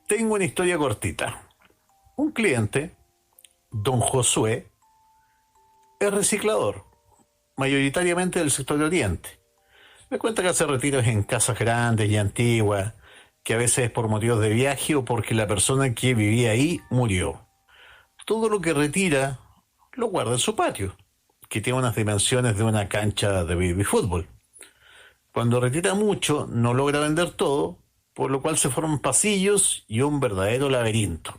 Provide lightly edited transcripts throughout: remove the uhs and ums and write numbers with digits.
Tengo una historia cortita. Un cliente, don Josué, es reciclador, mayoritariamente del sector de Oriente. Me cuenta que hace retiros en casas grandes y antiguas, que a veces es por motivos de viaje o porque la persona que vivía ahí murió. Todo lo que retira lo guarda en su patio, que tiene unas dimensiones de una cancha de baby fútbol. Cuando retira mucho, no logra vender todo, por lo cual se forman pasillos y un verdadero laberinto.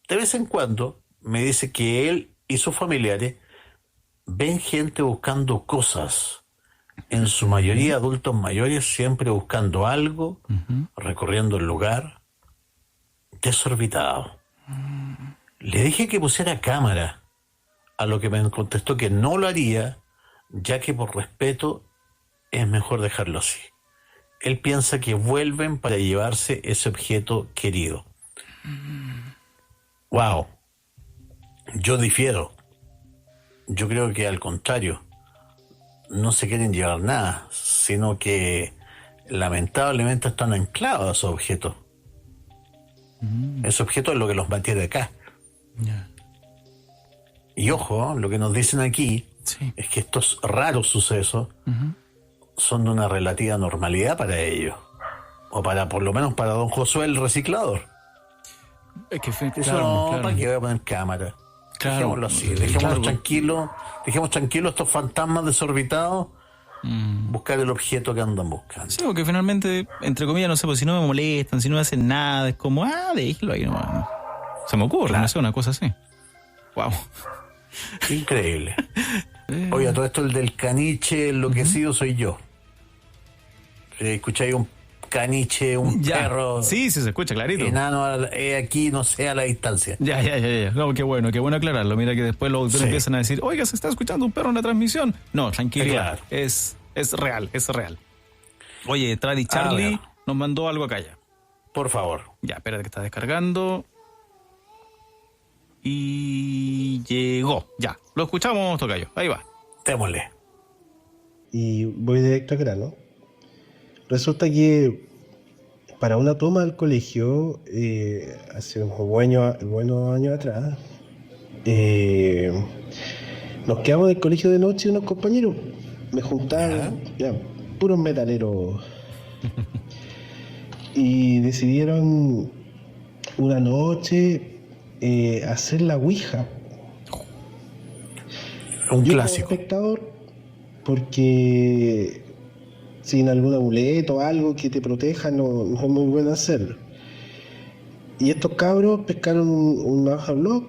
De vez en cuando me dice que él y sus familiares ven gente buscando cosas, en su mayoría adultos mayores, siempre buscando algo, recorriendo el lugar, desorbitado. Le dije que pusiera cámara, a lo que me contestó que no lo haría, ya que por respeto es mejor dejarlo así. Él piensa que vuelven para llevarse ese objeto querido. Wow, yo difiero. Yo creo que al contrario, no se quieren llevar nada, sino que lamentablemente están anclados a esos objetos. Ese objeto es lo que los mantiene acá. Ya. Y ojo, lo que nos dicen aquí Sí. es que estos raros sucesos son de una relativa normalidad para ellos. O para, por lo menos para don Josué el reciclador. Es que Eso claro, no, claro. ¿para qué voy a poner cámara? Claro, Dejémoslo así, claro. dejemos tranquilos estos fantasmas desorbitados, buscar el objeto que andan buscando. Sí, porque finalmente, entre comillas, no sé, pues si no me molestan, si no me hacen nada, es como, déjelo ahí nomás. Se me ocurre, Claro. no sé, una cosa así. Wow. Increíble. Oiga, todo esto el del caniche enloquecido soy yo. Escucháis un caniche, un Ya. perro Sí, sí, se escucha clarito. enano aquí, no sé, a la distancia. Ya. No, qué bueno aclararlo. Mira que después los auditores Sí. empiezan a decir, oiga, se está escuchando un perro en la transmisión. No, tranquilidad. Claro. Es real, es real. Oye, Tradi A Charlie ver. nos mandó algo acá ya. Por favor. Ya, espérate que está descargando. Y llegó. Ya, lo escuchamos, Tocayo. Ahí va. Démosle. Y voy directo al grano. Resulta que para una toma del colegio, hace unos buenos años atrás, nos quedamos en el colegio de noche unos compañeros. Me juntaron, ya, puros metaleros. Y decidieron una noche hacer la Ouija. Un Yo clásico. como espectador, porque sin algún amuleto o algo que te proteja, no es muy bueno hacerlo. Y estos cabros pescaron una hoja blog,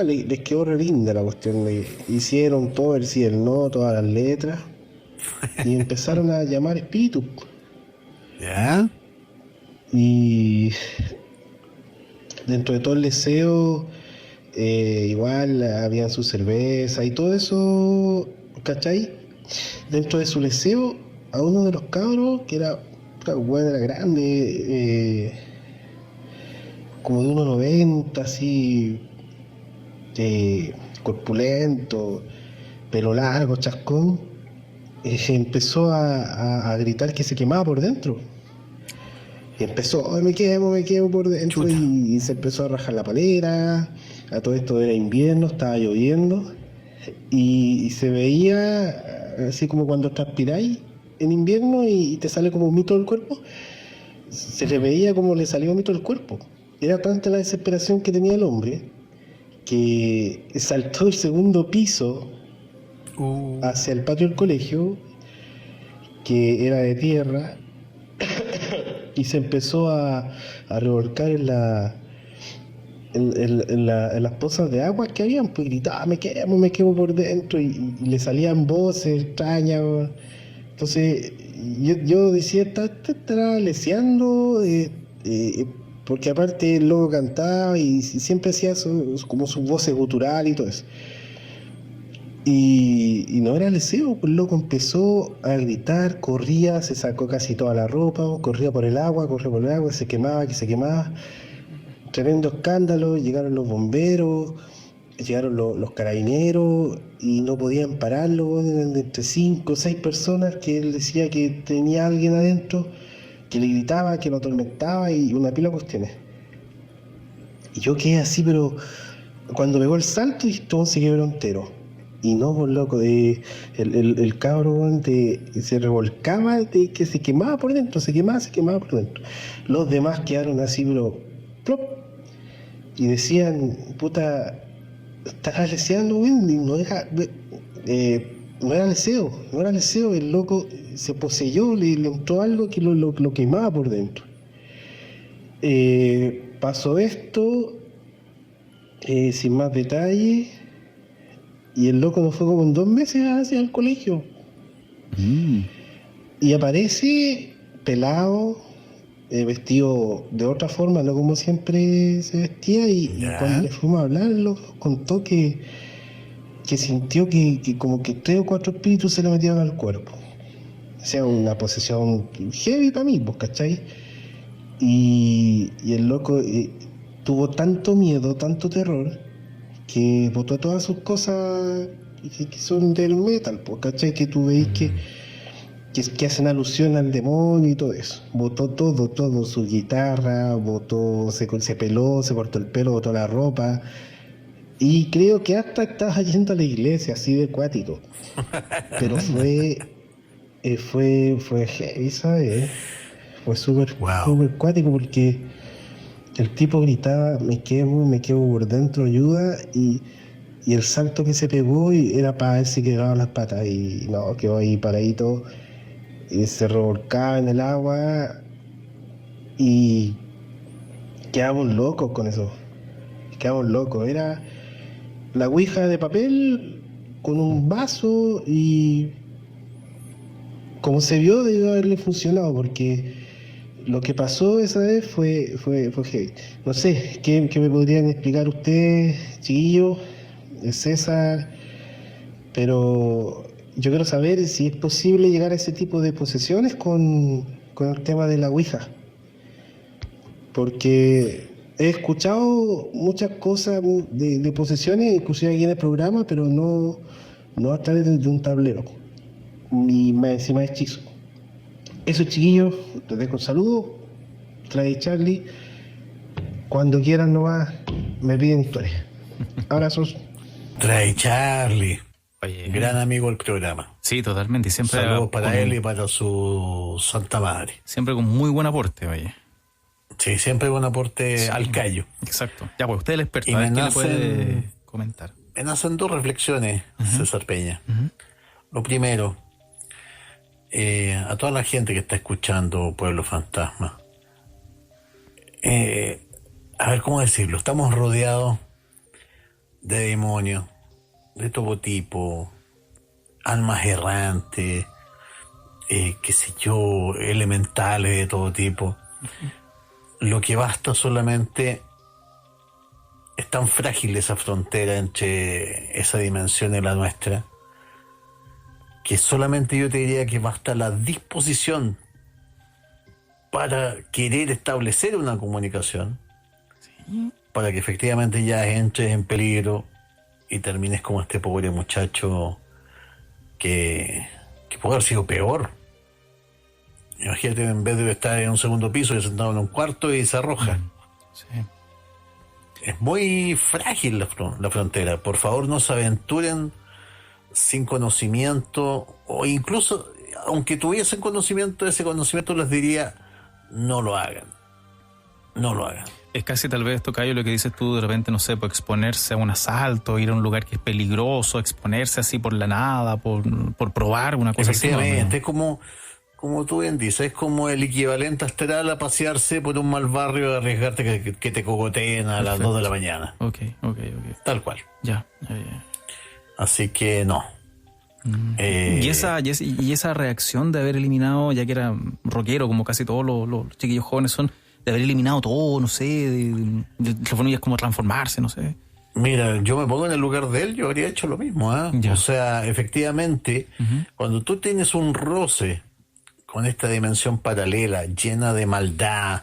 les quedó re linda la cuestión. Hicieron todo el sí, el no, todas las letras, y empezaron a llamar espíritus. ¿Ya? Y dentro de todo el deseo, igual había su cerveza y todo eso, ¿cachai? Dentro de su deseo, a uno de los cabros, que era, bueno, era grande, como de 1,90, así, corpulento, pelo largo, chascón, empezó a gritar que se quemaba por dentro. Y empezó, "Ay, me quemo por dentro", y se empezó a rajar la palera. A todo esto era invierno, estaba lloviendo, y se veía así como cuando transpiráis en invierno y te sale como un mito del cuerpo. Se le veía como le salió un mito del cuerpo. Era tanta la desesperación que tenía el hombre que saltó el segundo piso hacia el patio del colegio, que era de tierra, y se empezó a revolcar en las pozas de agua que habían, pues gritaba, me quemo por dentro, y le salían voces extrañas. Entonces yo decía, estará leseando, porque aparte el loco cantaba y siempre hacía como sus voces guturales y todo eso. Y no era leseo, pues el loco empezó a gritar, corría, se sacó casi toda la ropa, corría por el agua, se quemaba, que se quemaba. Tremendo escándalo, llegaron los bomberos, llegaron los carabineros y no podían pararlo, eran de entre 5 o 6 personas que él decía que tenía alguien adentro que le gritaba, que lo atormentaba y una pila de cuestiones. Y yo quedé así, pero cuando pegó el salto y todo se quebró entero. Y no, por loco, el cabro weón, se revolcaba, que se quemaba por dentro, se quemaba por dentro. Los demás quedaron así, pero plop. Y decían, puta, estás leseando, weón, y no era leseo, el loco se poseyó, le entró algo que lo quemaba por dentro. Pasó esto, sin más detalle, y el loco no fue como en 2 meses hacia el colegio. Y aparece pelado, vestido de otra forma, no como siempre se vestía, y cuando le fuimos a hablar, el loco contó que sintió que como que 3 o 4 espíritus se le metieron al cuerpo. O sea, una posesión heavy para mí, pues, ¿cachai? Y el loco tuvo tanto miedo, tanto terror, que botó todas sus cosas que son del metal, pues, ¿cachai? Que tú veis que hacen alusión al demonio y todo eso. Botó todo, su guitarra, se peló, se cortó el pelo, botó la ropa. Y creo que hasta estaba yendo a la iglesia, así de acuático. Pero fue heavy, ¿sabes? Fue súper acuático porque el tipo gritaba, me quemo por dentro, ayuda, y el salto que se pegó era para ver si quedaban las patas, y no, quedó ahí paradito, y se revolcaba en el agua, y quedamos locos con eso. Era la ouija de papel con un vaso, y como se vio debió haberle funcionado, porque lo que pasó esa vez fue heavy. No sé, ¿qué me podrían explicar ustedes, chiquillos, César? Pero yo quiero saber si es posible llegar a ese tipo de posesiones con el tema de la ouija. Porque he escuchado muchas cosas de posesiones, inclusive aquí en el programa, pero no a través de un tablero. Ni más encima hechizo. Eso, chiquillos, les dejo un saludo. Trae Charlie. Cuando quieran nomás, me piden historias. Abrazos. Trae Charlie. Oye, Gran amigo del programa. sí, totalmente. Y siempre Saludos para él y para su santa madre. siempre con muy buen aporte, oye. Sí, siempre un aporte al callo. Exacto. Ya, pues usted es el experto. Y A ver me qué le nacen- puede comentar. Me nacen 2 reflexiones, César Peña. Lo primero, a toda la gente que está escuchando Pueblo Fantasma, a ver cómo decirlo, estamos rodeados de demonios, de todo tipo, almas errantes, qué sé yo, elementales de todo tipo. Lo que basta solamente, es tan frágil esa frontera entre esa dimensión y la nuestra, que solamente yo te diría que basta la disposición para querer establecer una comunicación, para que efectivamente ya entres en peligro y termines como este pobre muchacho que puede haber sido peor. Imagínate, en vez de estar en un segundo piso y sentado en un cuarto y se arroja. Sí. Es muy frágil la frontera. Por favor, no se aventuren sin conocimiento, o incluso, aunque tuviesen conocimiento, ese conocimiento les diría, no lo hagan. No lo hagan. Es casi tal vez, Tocayo, lo que dices tú, de repente, no sé, por exponerse a un asalto, ir a un lugar que es peligroso, exponerse así por la nada, por probar una cosa así. Efectivamente, es como tú bien dices, es como el equivalente astral a pasearse por un mal barrio y arriesgarte que te cogoteen a las 2 de la mañana. Ok. Tal cual. Ya. Así que no. Y esa reacción de haber eliminado, ya que era rockero, como casi todos los chiquillos jóvenes son, de haber eliminado todo, no sé, de es como transformarse, no sé. Mira, yo me pongo en el lugar de él, yo habría hecho lo mismo, ¿ah? Ya. O sea, efectivamente, cuando tú tienes un roce con esta dimensión paralela, llena de maldad,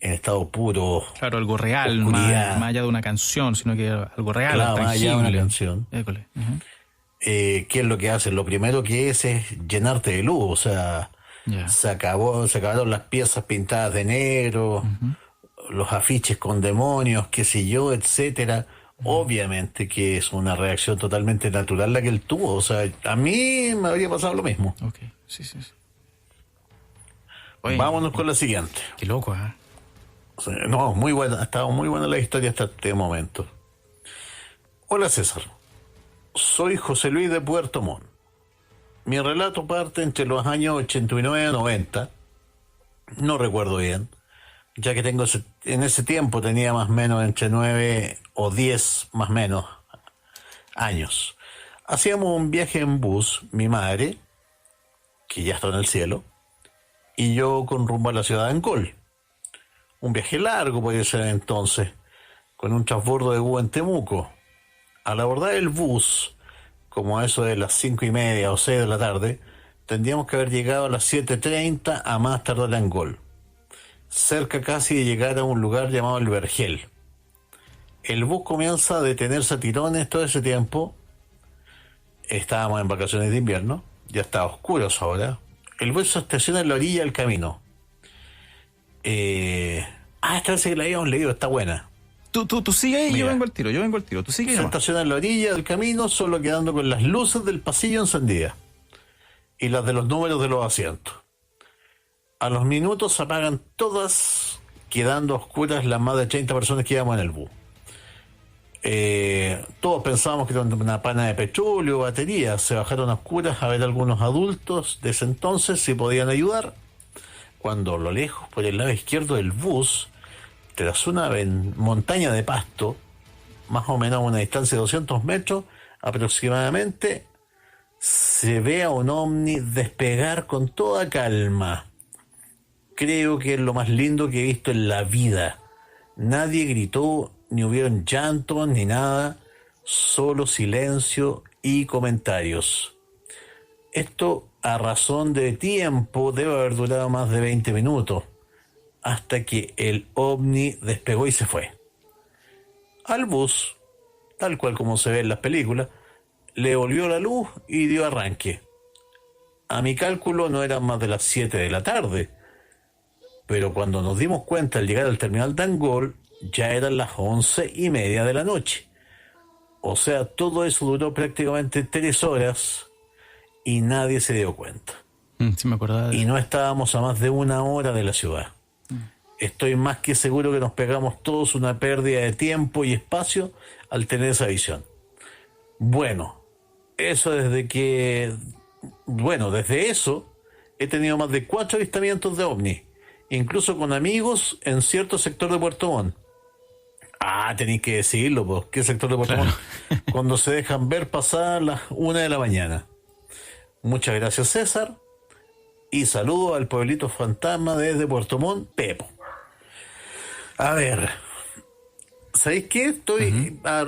en estado puro, Claro, algo real, oscuridad, más allá de una canción, sino que algo real, claro, más allá de una tangible. canción, École. ¿qué es lo que hace? Lo primero que es llenarte de luz, o sea, Ya. Se acabaron las piezas pintadas de negro, los afiches con demonios, qué sé yo, etcétera. Obviamente que es una reacción totalmente natural la que él tuvo. O sea, a mí me habría pasado lo mismo. Ok, sí. Oye, Vámonos con la siguiente. Qué loco, ¿eh? O sea, no, muy buena, ha estado muy buena la historia hasta este momento. Hola César, soy José Luis de Puerto Montt. Mi relato parte entre los años 89 y 90, no recuerdo bien, ya que en ese tiempo tenía más o menos entre 9 o 10 más o menos años. Hacíamos un viaje en bus, mi madre, que ya está en el cielo, y yo con rumbo a la ciudad de Ancol. Un viaje largo podía ser entonces, con un transbordo de bus en Temuco. Al abordar el bus, como a eso de las 5:30 o 6 de la tarde, tendríamos que haber llegado a las 7:30 a más tardar a Angol, cerca casi de llegar a un lugar llamado El Vergel. El bus comienza a detenerse a tirones todo ese tiempo. Estábamos en vacaciones de invierno, ya está oscuro ahora. El bus se estaciona en la orilla del camino. Esta vez que la habíamos leído, está buena. Tú sigue ahí, yo vengo al tiro. Tú sigue Se estaciona en la orilla del camino, solo quedando con las luces del pasillo encendidas y las de los números de los asientos. A los minutos se apagan todas, quedando oscuras las más de 30 personas que íbamos en el bus. Todos pensábamos que era una pana de petróleo o batería. Se bajaron a oscuras a ver algunos adultos de ese entonces si podían ayudar, cuando a lo lejos, por el lado izquierdo del bus, tras una montaña de pasto, más o menos a una distancia de 200 metros aproximadamente, se ve a un ovni despegar con toda calma. Creo que es lo más lindo que he visto en la vida. Nadie gritó, ni hubieron llantos, ni nada, solo silencio y comentarios. Esto, a razón de tiempo, debe haber durado más de 20 minutos. Hasta que el ovni despegó y se fue. Al bus, tal cual como se ve en las películas, le volvió la luz y dio arranque. A mi cálculo no eran más de las 7 de la tarde, pero cuando nos dimos cuenta al llegar al terminal de Angol, ya eran las 11:30 de la noche. O sea, todo eso duró prácticamente 3 horas y nadie se dio cuenta. Sí me acordaba. Y no estábamos a más de 1 hora de la ciudad. Estoy más que seguro que nos pegamos todos una pérdida de tiempo y espacio al tener esa visión. Bueno, desde eso he tenido más de 4 avistamientos de ovni, incluso con amigos en cierto sector de Puerto Montt. Tenéis que decirlo, pues. ¿Qué sector de Puerto Montt? Cuando se dejan ver pasadas las 1 de la mañana. Muchas gracias, César. Y saludo al pueblito fantasma desde Puerto Montt, Pepo. A ver, ¿sabéis qué?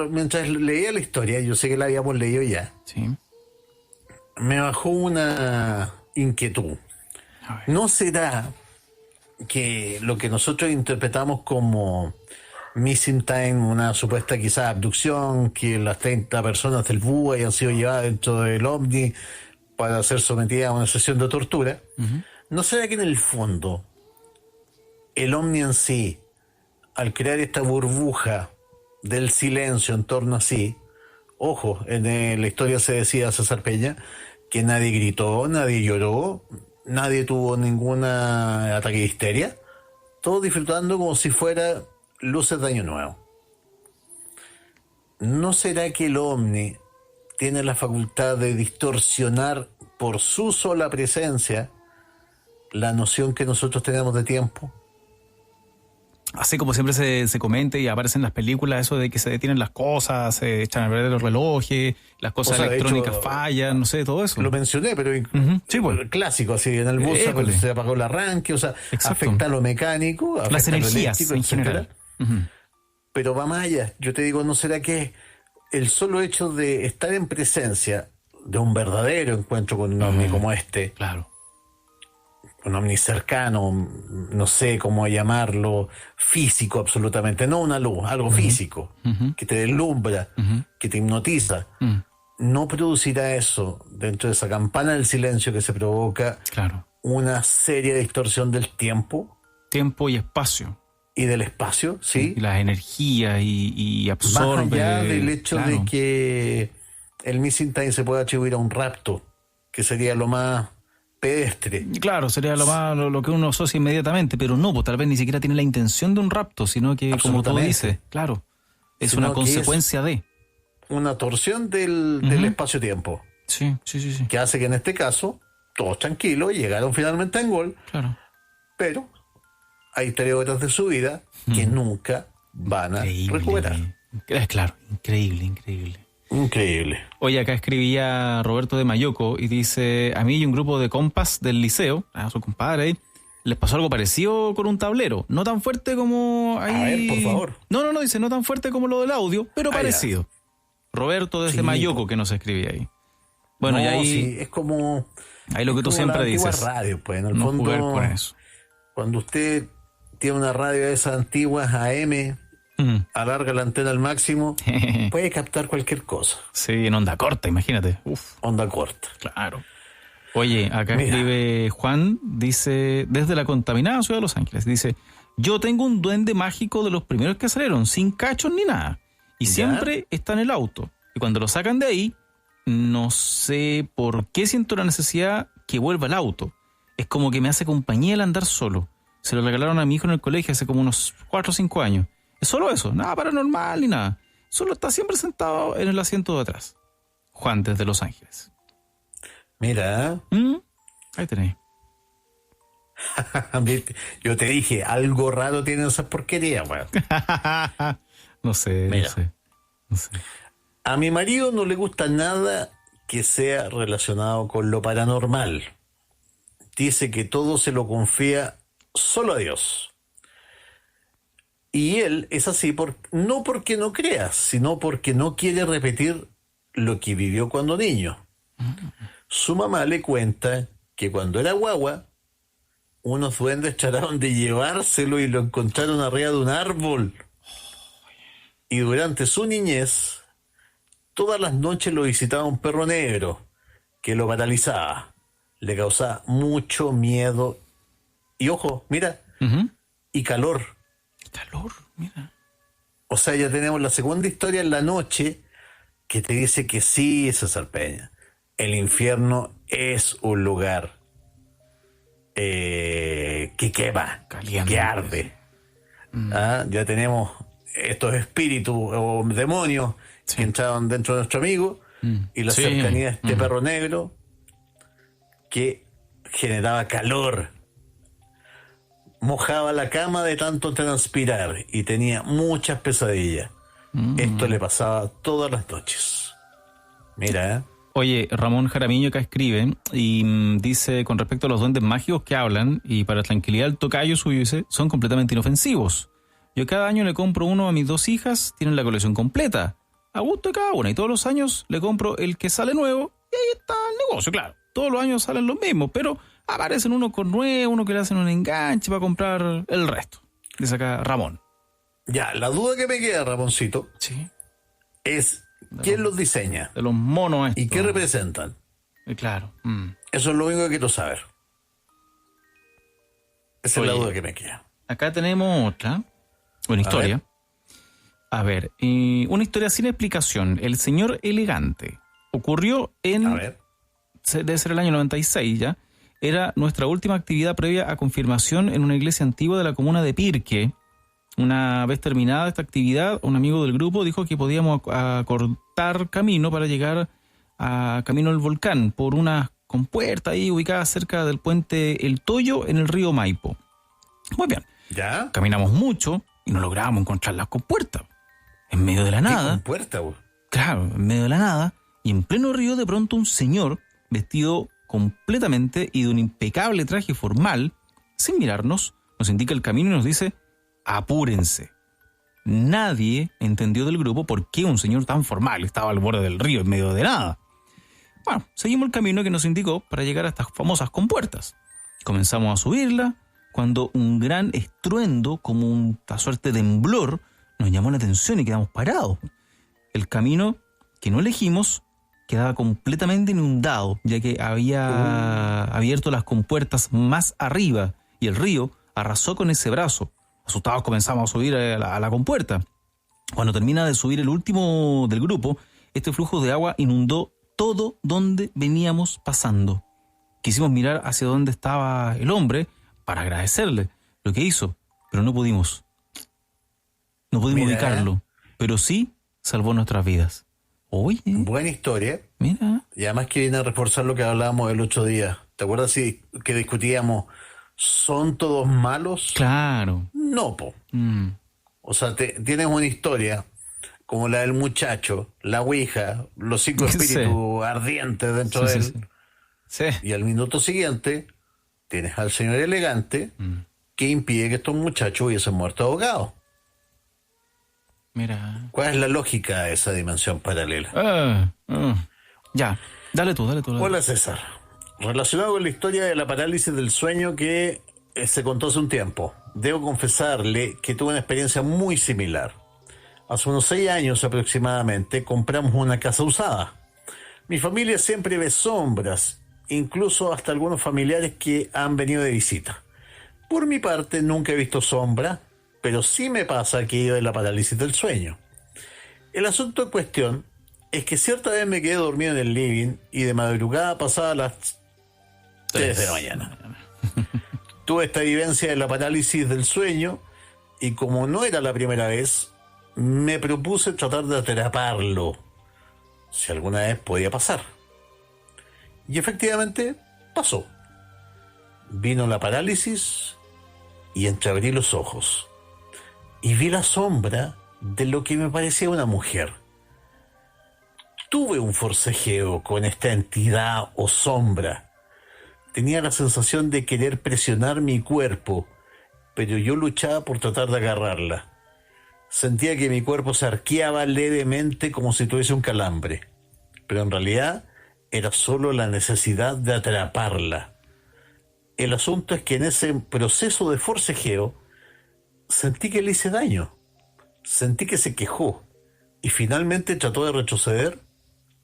Mientras leía la historia, yo sé que la habíamos leído ya. Sí. Me bajó una inquietud. ¿No será que lo que nosotros interpretamos como missing time, una supuesta quizás abducción, que las 30 personas del búho hayan sido llevadas dentro del ovni para ser sometidas a una sesión de tortura? ¿No será que en el fondo el ovni en sí, al crear esta burbuja del silencio en torno a sí, ojo, en la historia se decía, César Peña, que nadie gritó, nadie lloró, nadie tuvo ningún ataque de histeria, todos disfrutando como si fuera luces de Año Nuevo? ¿No será que el ovni tiene la facultad de distorsionar por su sola presencia la noción que nosotros tenemos de tiempo? Así como siempre se comenta y aparece en las películas eso de que se detienen las cosas, se echan a perder los relojes, las cosas electrónicas fallan, no sé, todo eso. Lo mencioné, pero sí, pues. Clásico, así en el bus se apagó el arranque, o sea, exacto. Afecta lo mecánico, afecta las energías lo eléctrico, en general. Pero va más allá. Yo te digo, ¿no será que el solo hecho de estar en presencia de un verdadero encuentro con un ovni como este, claro, un ovni cercano, no sé cómo llamarlo, físico absolutamente, no una luz, algo físico, que te deslumbra, que te hipnotiza, no producirá eso dentro de esa campana del silencio que se provoca Claro. una seria distorsión del tiempo Tiempo y espacio. y del espacio, ¿sí? Y las energías y Más absorbe. allá del hecho claro. de que el missing time se pueda atribuir a un rapto, que sería lo más pedestre. Claro, sería lo que uno asocia inmediatamente, pero no, pues tal vez ni siquiera tiene la intención de un rapto, sino que, como tú Absolutamente. dices, claro, es Sino una que es consecuencia de. una torsión del espacio-tiempo, Sí, sí, sí, sí. que hace que en este caso todos tranquilos llegaron finalmente en gol, Claro. pero hay 3 horas de su vida que nunca van a Increíble. recuperar. Claro, increíble, increíble. Increíble. Oye, acá escribía Roberto de Mayoco y dice, a mí y un grupo de compas del liceo, su compadre ahí, les pasó algo parecido con un tablero. No tan fuerte como ahí. A ver, por favor. No, dice, no tan fuerte como lo del audio, pero Ah, parecido. Roberto desde Sí, Mayoco que nos escribía ahí. Bueno, No, y ahí, sí, es como... ahí lo que es tú como siempre la antigua dices. radio, pues, en el No fondo, jugar con eso. cuando usted tiene una radio de esas antiguas AM, alarga la antena al máximo, puede captar cualquier cosa. Sí, en onda corta, imagínate. Uf, Onda corta. claro. Oye, acá Mira. escribe Juan, dice, desde la contaminada ciudad de Los Ángeles, dice, yo tengo un duende mágico de los primeros que salieron, sin cachos ni nada, y ¿Ya? siempre está en el auto. Y cuando lo sacan de ahí, no sé por qué siento la necesidad que vuelva al auto. Es como que me hace compañía el andar solo. Se lo regalaron a mi hijo en el colegio hace como unos 4 o 5 años. Es solo eso, nada paranormal ni nada. Solo está siempre sentado en el asiento de atrás. Juan, desde Los Ángeles. Mira, Ahí tenéis. yo te dije, algo raro tienen esas porquerías, weón. No sé, Mira. no sé. A mi marido no le gusta nada que sea relacionado con lo paranormal. Dice que todo se lo confía solo a Dios. Y él es así no porque no crea, sino porque no quiere repetir lo que vivió cuando niño. Su mamá le cuenta que cuando era guagua, unos duendes trataron de llevárselo y lo encontraron arriba de un árbol. Y durante su niñez, todas las noches lo visitaba un perro negro que lo paralizaba, le causaba mucho miedo y, ojo, mira, y calor. Calor, mira. O sea, ya tenemos la segunda historia en la noche que te dice que sí, César Peña, el infierno es un lugar que quema, Caliente. que arde. Ya tenemos estos espíritus o demonios que entraron dentro de nuestro amigo y la Sí. cercanía de este perro negro que generaba calor, mojaba la cama de tanto transpirar y tenía muchas pesadillas. Esto le pasaba todas las noches. Mira, ¿eh? Oye, Ramón Jaramillo acá escribe y dice con respecto a los duendes mágicos que hablan y para tranquilidad el tocayo suyo dice, son completamente inofensivos. Yo cada año le compro uno a mis 2 hijas, tienen la colección completa, a gusto de cada una, y todos los años le compro el que sale nuevo y ahí está el negocio, claro. Todos los años salen los mismos, pero aparecen uno con nuevo, uno que le hacen un enganche para comprar el resto. Dice acá Ramón. Ya, la duda que me queda, Ramoncito, Sí. es quién los diseña De los monos estos. y qué representan. Claro. Eso es lo único que quiero saber. Esa es la Oye. duda que me queda. Acá tenemos otra. Una historia. A ver, una historia sin explicación. El señor elegante. Ocurrió A ver. debe ser el año 96 ya. Era nuestra última actividad previa a confirmación en una iglesia antigua de la comuna de Pirque. Una vez terminada esta actividad, un amigo del grupo dijo que podíamos cortar camino para llegar a camino al volcán por una compuerta ahí ubicada cerca del puente El Toyo en el río Maipo. Muy bien. ¿Ya? Caminamos mucho y no lográbamos encontrar las compuertas. En medio de la ¿Qué nada, compuerta, güey? claro, en medio de la nada, y en pleno río de pronto un señor vestido completamente y de un impecable traje formal, sin mirarnos, nos indica el camino y nos dice, apúrense. Nadie entendió del grupo por qué un señor tan formal estaba al borde del río en medio de nada. Bueno, seguimos el camino que nos indicó para llegar a estas famosas compuertas. Comenzamos a subirla cuando un gran estruendo, como una suerte de temblor, nos llamó la atención y quedamos parados. El camino que no elegimos quedaba completamente inundado, ya que había abierto las compuertas más arriba y el río arrasó con ese brazo. Asustados comenzamos a subir a la compuerta. Cuando termina de subir el último del grupo, este flujo de agua inundó todo donde veníamos pasando. Quisimos mirar hacia donde estaba el hombre para agradecerle lo que hizo, pero no pudimos. No pudimos ubicarlo, pero sí salvó nuestras vidas. Oye. Buena historia. Mira. Y además que viene a reforzar lo que hablábamos el otro día. ¿Te acuerdas que discutíamos, ¿son todos malos? Claro. No, po. O sea, tienes una historia como la del muchacho, la ouija, los 5 espíritus ardientes dentro de él. Sí. Y al minuto siguiente tienes al señor elegante que impide que estos muchachos hubiesen muerto ahogados. Mira. ¿Cuál es la lógica de esa dimensión paralela? Ya, dale tú. Hola César. Relacionado con la historia de la parálisis del sueño que se contó hace un tiempo, debo confesarle que tuve una experiencia muy similar. Hace unos 6 años aproximadamente compramos una casa usada. Mi familia siempre ve sombras, incluso hasta algunos familiares que han venido de visita. Por mi parte nunca he visto sombra, pero sí me pasa aquello de la parálisis del sueño. El asunto en cuestión es que cierta vez me quedé dormido en el living y de madrugada pasaba las 3 de la mañana. Tuve esta vivencia de la parálisis del sueño y como no era la primera vez, me propuse tratar de atraparlo, si alguna vez podía pasar. Y efectivamente pasó. Vino la parálisis y entreabrí los ojos. Y vi la sombra de lo que me parecía una mujer. Tuve un forcejeo con esta entidad o sombra. Tenía la sensación de querer presionar mi cuerpo, pero yo luchaba por tratar de agarrarla. Sentía que mi cuerpo se arqueaba levemente como si tuviese un calambre, pero en realidad era solo la necesidad de atraparla. El asunto es que en ese proceso de forcejeo sentí que le hice daño, sentí que se quejó y finalmente trató de retroceder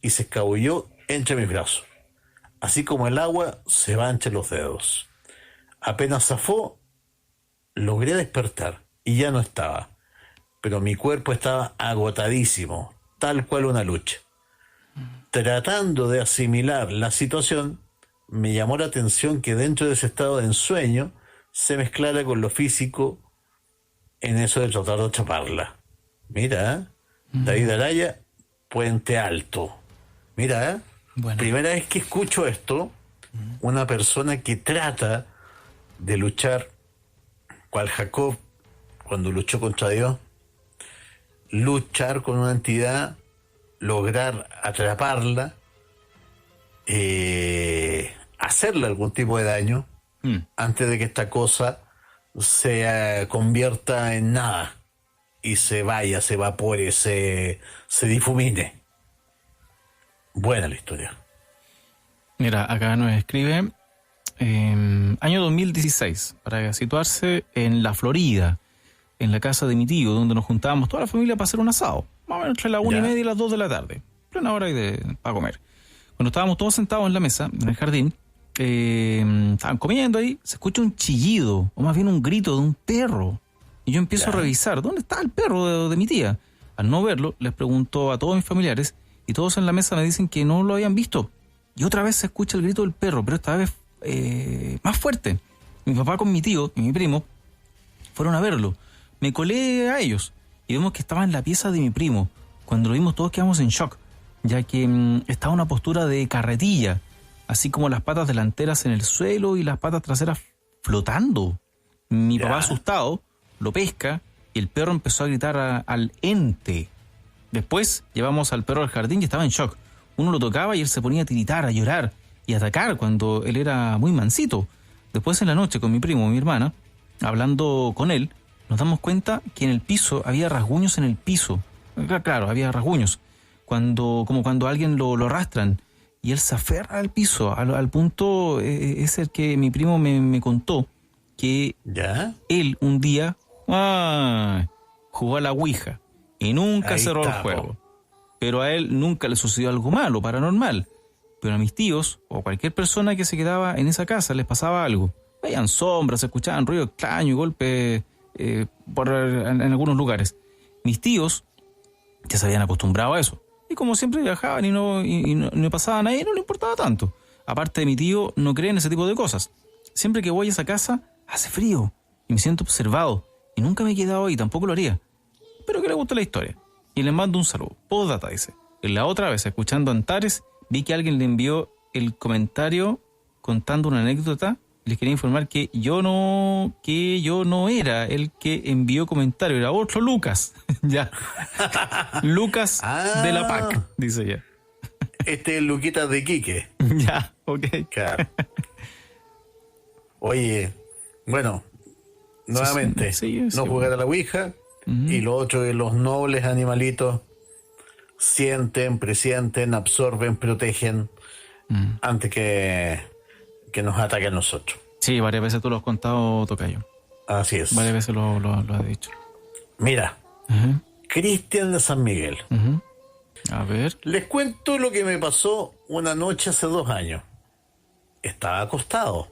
y se escabulló entre mis brazos, así como el agua se va entre los dedos. Apenas zafó, logré despertar y ya no estaba, pero mi cuerpo estaba agotadísimo, tal cual una lucha. Tratando de asimilar la situación, me llamó la atención que dentro de ese estado de ensueño se mezclara con lo físico en eso de tratar de atraparla. Mira, David Araya, Puente Alto. Mira, bueno. Primera vez que escucho esto, una persona que trata de luchar, cual Jacob cuando luchó contra Dios, luchar con una entidad, lograr atraparla, hacerle algún tipo de daño antes de que esta cosa se convierta en nada y se vaya, se evapore, se difumine. Buena la historia. Mira, acá nos escribe año 2016, para situarse en la Florida, en la casa de mi tío, donde nos juntábamos toda la familia para hacer un asado, más o menos entre las 1:30 y las 2 de la tarde, plena hora para comer. Cuando estábamos todos sentados en la mesa, en el jardín, estaban comiendo ahí, se escucha un chillido, o más bien un grito de un perro. Y yo empiezo a revisar, ¿dónde está el perro de mi tía? Al no verlo, les pregunto a todos mis familiares, y todos en la mesa me dicen que no lo habían visto. Y otra vez se escucha el grito del perro, pero esta vez más fuerte. Mi papá con mi tío y mi primo fueron a verlo. Me colé a ellos y vemos que estaba en la pieza de mi primo. Cuando lo vimos todos quedamos en shock, ya que estaba en una postura de carretilla, así como las patas delanteras en el suelo y las patas traseras flotando. Mi papá asustado lo pesca y el perro empezó a gritar al ente. Después llevamos al perro al jardín y estaba en shock. Uno lo tocaba y él se ponía a tiritar, a llorar y a atacar cuando él era muy mansito. Después en la noche con mi primo y mi hermana, hablando con él, nos damos cuenta que en el piso había rasguños en el piso. Claro, había rasguños. Como cuando alguien lo arrastran. Y él se aferra al piso, al punto es el que mi primo me contó que él un día jugó a la ouija y nunca cerró el juego. pero a él nunca le sucedió algo malo, paranormal. Pero a mis tíos o cualquier persona que se quedaba en esa casa les pasaba algo. Veían sombras, escuchaban ruido extraño y golpes en algunos lugares. Mis tíos ya se habían acostumbrado a eso. Y como siempre viajaban y no pasaban ahí, no le importaba tanto. Aparte de mi tío, no cree en ese tipo de cosas. Siempre que voy a esa casa, hace frío y me siento observado. Y nunca me he quedado ahí, tampoco lo haría. Espero que le guste la historia. Y le mando un saludo. Postdata, dice. En la otra vez, escuchando Antares, vi que alguien le envió el comentario contando una anécdota. Les quería informar que yo no era el que envió comentario, era otro Lucas. Ya. Lucas de la PAC, dice ya. Este es Luquita de Quique. Ya, ok. Claro. Oye, bueno, nuevamente, no jugar a la Ouija. Y lo otro de los nobles animalitos sienten, presienten, absorben, protegen antes que nos ataquen a nosotros. Sí, varias veces tú lo has contado, Tocayo. Así es. Varias veces lo has dicho. Mira, Cristian de San Miguel. A ver. Les cuento lo que me pasó una noche hace 2 años. Estaba acostado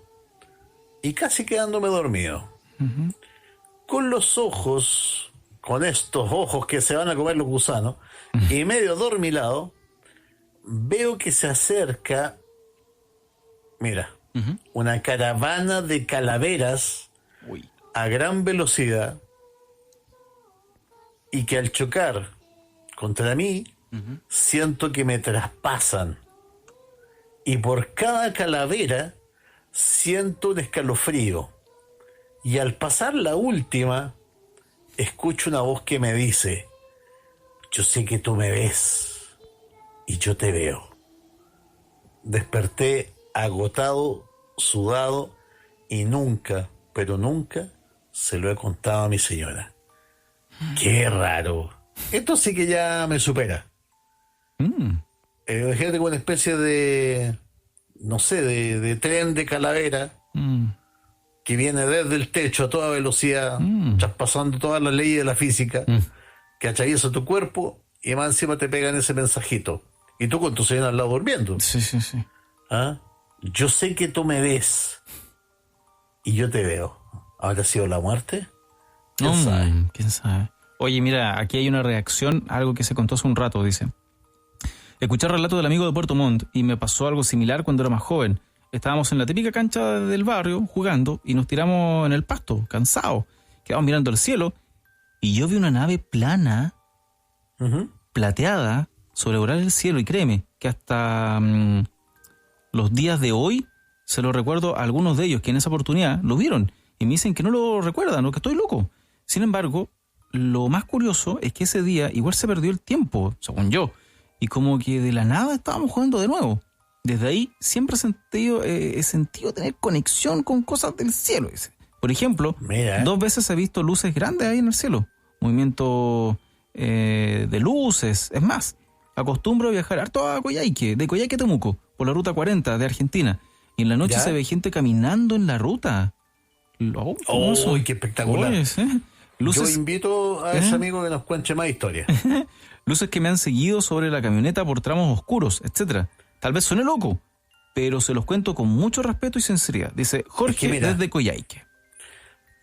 y casi quedándome dormido. Con los ojos, con estos ojos que se van a comer los gusanos, y medio dormilado, veo que se acerca, mira, una caravana de calaveras a gran velocidad, y que al chocar contra mí, siento que me traspasan. Y por cada calavera siento un escalofrío. Y al pasar la última, escucho una voz que me dice: yo sé que tú me ves y yo te veo. Desperté agotado, sudado, y nunca, pero nunca, se lo he contado a mi señora. Qué raro. Esto sí que ya me supera. Imagínate con una especie de, no sé, de tren de calavera que viene desde el techo a toda velocidad, traspasando todas las leyes de la física, que atraviesa tu cuerpo y más encima te pegan ese mensajito. Y tú con tu señora al lado durmiendo. Sí. ¿Ah? Yo sé que tú me ves y yo te veo. ¿Habrá sido la muerte? ¿Quién sabe? ¿Quién sabe? Oye, mira, aquí hay una reacción a algo que se contó hace un rato, dice. Escuché el relato del amigo de Puerto Montt y me pasó algo similar cuando era más joven. Estábamos en la típica cancha del barrio jugando y nos tiramos en el pasto, cansados. Quedamos mirando el cielo y yo vi una nave plana, plateada, sobrevolar el cielo. Y créeme que hasta los días de hoy se lo recuerdo a algunos de ellos que en esa oportunidad lo vieron y me dicen que no lo recuerdan o que estoy loco. Sin embargo, lo más curioso es que ese día igual se perdió el tiempo, según yo, y como que de la nada estábamos jugando de nuevo. Desde ahí siempre he sentido tener conexión con cosas del cielo. Por ejemplo, 2 veces he visto luces grandes ahí en el cielo, movimiento de luces. Es más, acostumbro a viajar harto a Coyhaique, de Coyhaique a Temuco, por la ruta 40 de Argentina, y en la noche se ve gente caminando en la ruta. ¡Qué espectacular! Luces, yo invito a ese amigo que nos cuente más historias. Luces que me han seguido sobre la camioneta por tramos oscuros, etcétera. Tal vez suene loco, pero se los cuento con mucho respeto y sinceridad. Dice Jorge desde Coyhaique.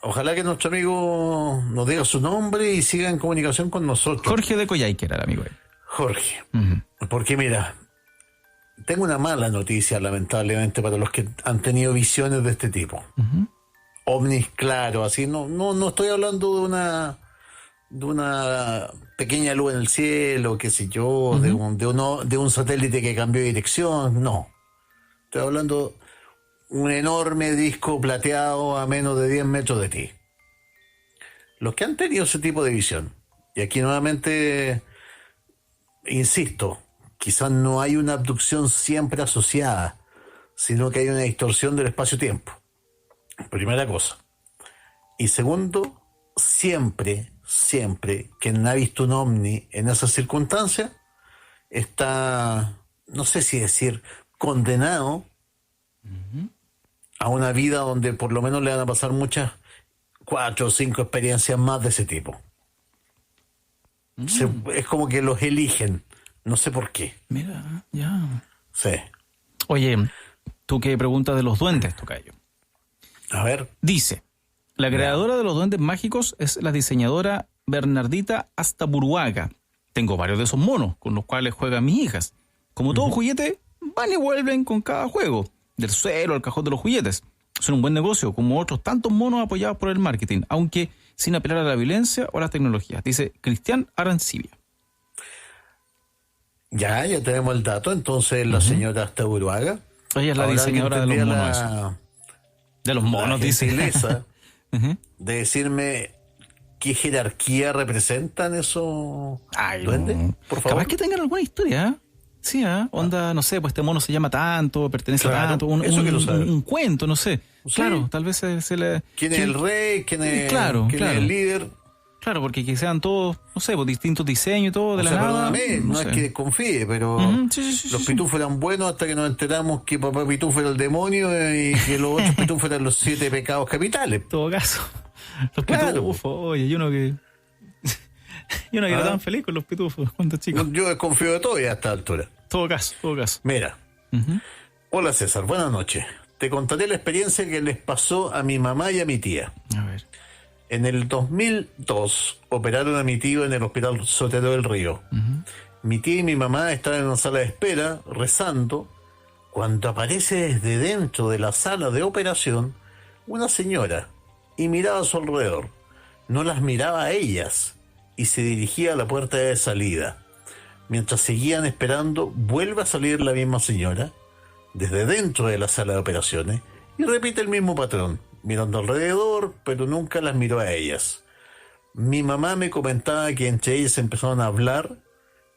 Ojalá que nuestro amigo nos diga su nombre y siga en comunicación con nosotros. Jorge de Coyhaique era el amigo. Jorge. Porque mira, tengo una mala noticia, lamentablemente, para los que han tenido visiones de este tipo. Ovnis, claro, así. No estoy hablando de una pequeña luz en el cielo, qué sé yo, de un satélite que cambió de dirección. No. Estoy hablando un enorme disco plateado a menos de 10 metros de ti. Los que han tenido ese tipo de visión, y aquí nuevamente insisto, quizás no hay una abducción siempre asociada, sino que hay una distorsión del espacio-tiempo. Primera cosa. Y segundo, siempre quien ha visto un ovni en esas circunstancias está, no sé si decir, condenado a una vida donde por lo menos le van a pasar muchas 4 o 5 experiencias más de ese tipo. Es como que los eligen No sé por qué. Mira, ya. Sí. Oye, tú qué preguntas de los duendes, tocayo. A ver. Dice, la creadora de los duendes mágicos es la diseñadora Bernardita Astaburuaga. Tengo varios de esos monos con los cuales juegan mis hijas. Como todo juguete, van y vuelven con cada juego, del suelo al cajón de los juguetes. Son un buen negocio, como otros tantos monos apoyados por el marketing, aunque sin apelar a la violencia o a las tecnologías, dice Cristian Arancibia. Ya tenemos el dato. Entonces, la señora Astaburuaga. Ella es la diseñadora de los monos. De los monos, dice. De decirme qué jerarquía representan esos duendes, por favor. Capaz que tengan alguna historia, ¿eh? Sí, onda, no sé, pues este mono se llama tanto, pertenece a tanto, un cuento, no sé. Sí. Claro, tal vez se le... ¿Quién es el rey? ¿Quién es el líder? Claro, porque que sean todos, no sé, pues distintos diseños y todo, de la nada. Perdóname, no es que desconfíe, pero los pitufos eran buenos hasta que nos enteramos que papá pitufo era el demonio y que los otros pitufos eran los 7 pecados capitales. En todo caso, los pitufos, oye, yo no que era tan feliz con los pitufos cuando chico. Yo desconfío de todo y a esta altura. Todo caso. Mira. Hola César, buenas noches. Te contaré la experiencia que les pasó a mi mamá y a mi tía. A ver. En el 2002 operaron a mi tío en el Hospital Sotero del Río. Mi tía y mi mamá estaban en una sala de espera rezando cuando aparece desde dentro de la sala de operación una señora y miraba a su alrededor. No las miraba a ellas y se dirigía a la puerta de salida. Mientras seguían esperando, vuelve a salir la misma señora desde dentro de la sala de operaciones y repite el mismo patrón, mirando alrededor, pero nunca las miró a ellas. Mi mamá me comentaba que entre ellas empezaron a hablar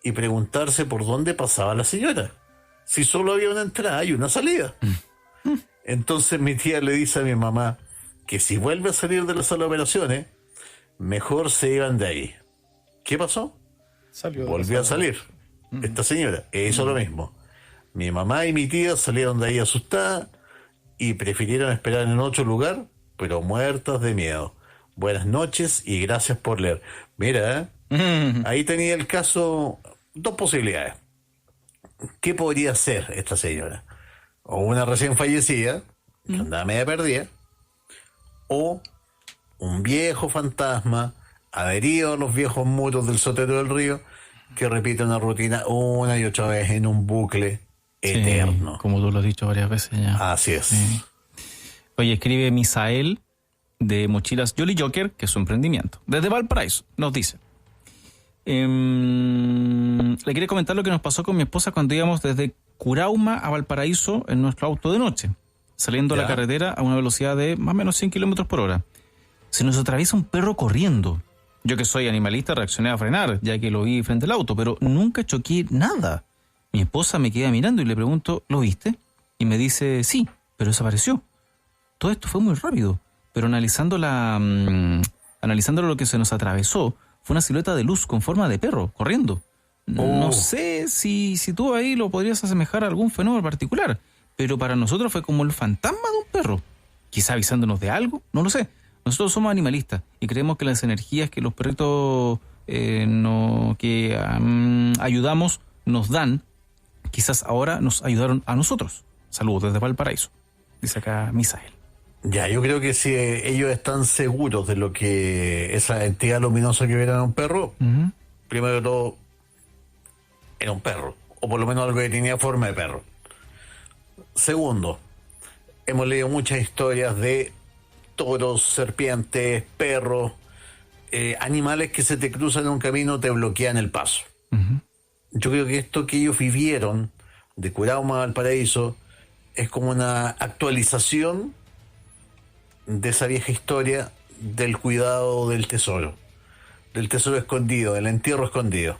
y preguntarse por dónde pasaba la señora, si solo había una entrada y una salida. Entonces mi tía le dice a mi mamá que si vuelve a salir de la sala de operaciones, mejor se iban de ahí. ¿Qué pasó? Volvió a salir esta señora e hizo lo mismo. Mi mamá y mi tía salieron de ahí asustadas y prefirieron esperar en otro lugar, pero muertas de miedo. Buenas noches y gracias por leer. Mira, ahí tenía el caso, dos posibilidades. ¿Qué podría ser esta señora? O una recién fallecida, que andaba media perdida, o un viejo fantasma adherido a los viejos muros del Sotero del Río, que repite una rutina una y otra vez en un bucle eterno. Sí, como tú lo has dicho varias veces ya. Así es. Sí. Oye, escribe Misael de Mochilas Jolly Joker, que es su emprendimiento. Desde Valparaíso, nos dice. Le quería comentar lo que nos pasó con mi esposa cuando íbamos desde Curauma a Valparaíso en nuestro auto de noche, saliendo a la carretera a una velocidad de más o menos 100 kilómetros por hora. Se nos atraviesa un perro corriendo. Yo que soy animalista reaccioné a frenar, ya que lo vi frente al auto, pero nunca choqué nada. Mi esposa me queda mirando y le pregunto, ¿lo viste? Y me dice, sí, pero desapareció. Todo esto fue muy rápido, pero analizándolo lo que se nos atravesó, fue una silueta de luz con forma de perro, corriendo. No sé si tú ahí lo podrías asemejar a algún fenómeno particular, pero para nosotros fue como el fantasma de un perro. Quizá avisándonos de algo, no lo sé. Nosotros somos animalistas y creemos que las energías que los perritos ayudamos nos dan, quizás ahora nos ayudaron a nosotros. Saludos desde Valparaíso, dice acá Misael. Ya, yo creo que si ellos están seguros de lo que esa entidad luminosa que vieron a un perro, primero de todo, era un perro, o por lo menos algo que tenía forma de perro. Segundo, hemos leído muchas historias de toros, serpientes, perros, animales que se te cruzan en un camino, te bloquean el paso. Yo creo que esto que ellos vivieron de Curauma a Valparaíso es como una actualización de esa vieja historia del cuidado del tesoro escondido, del entierro escondido,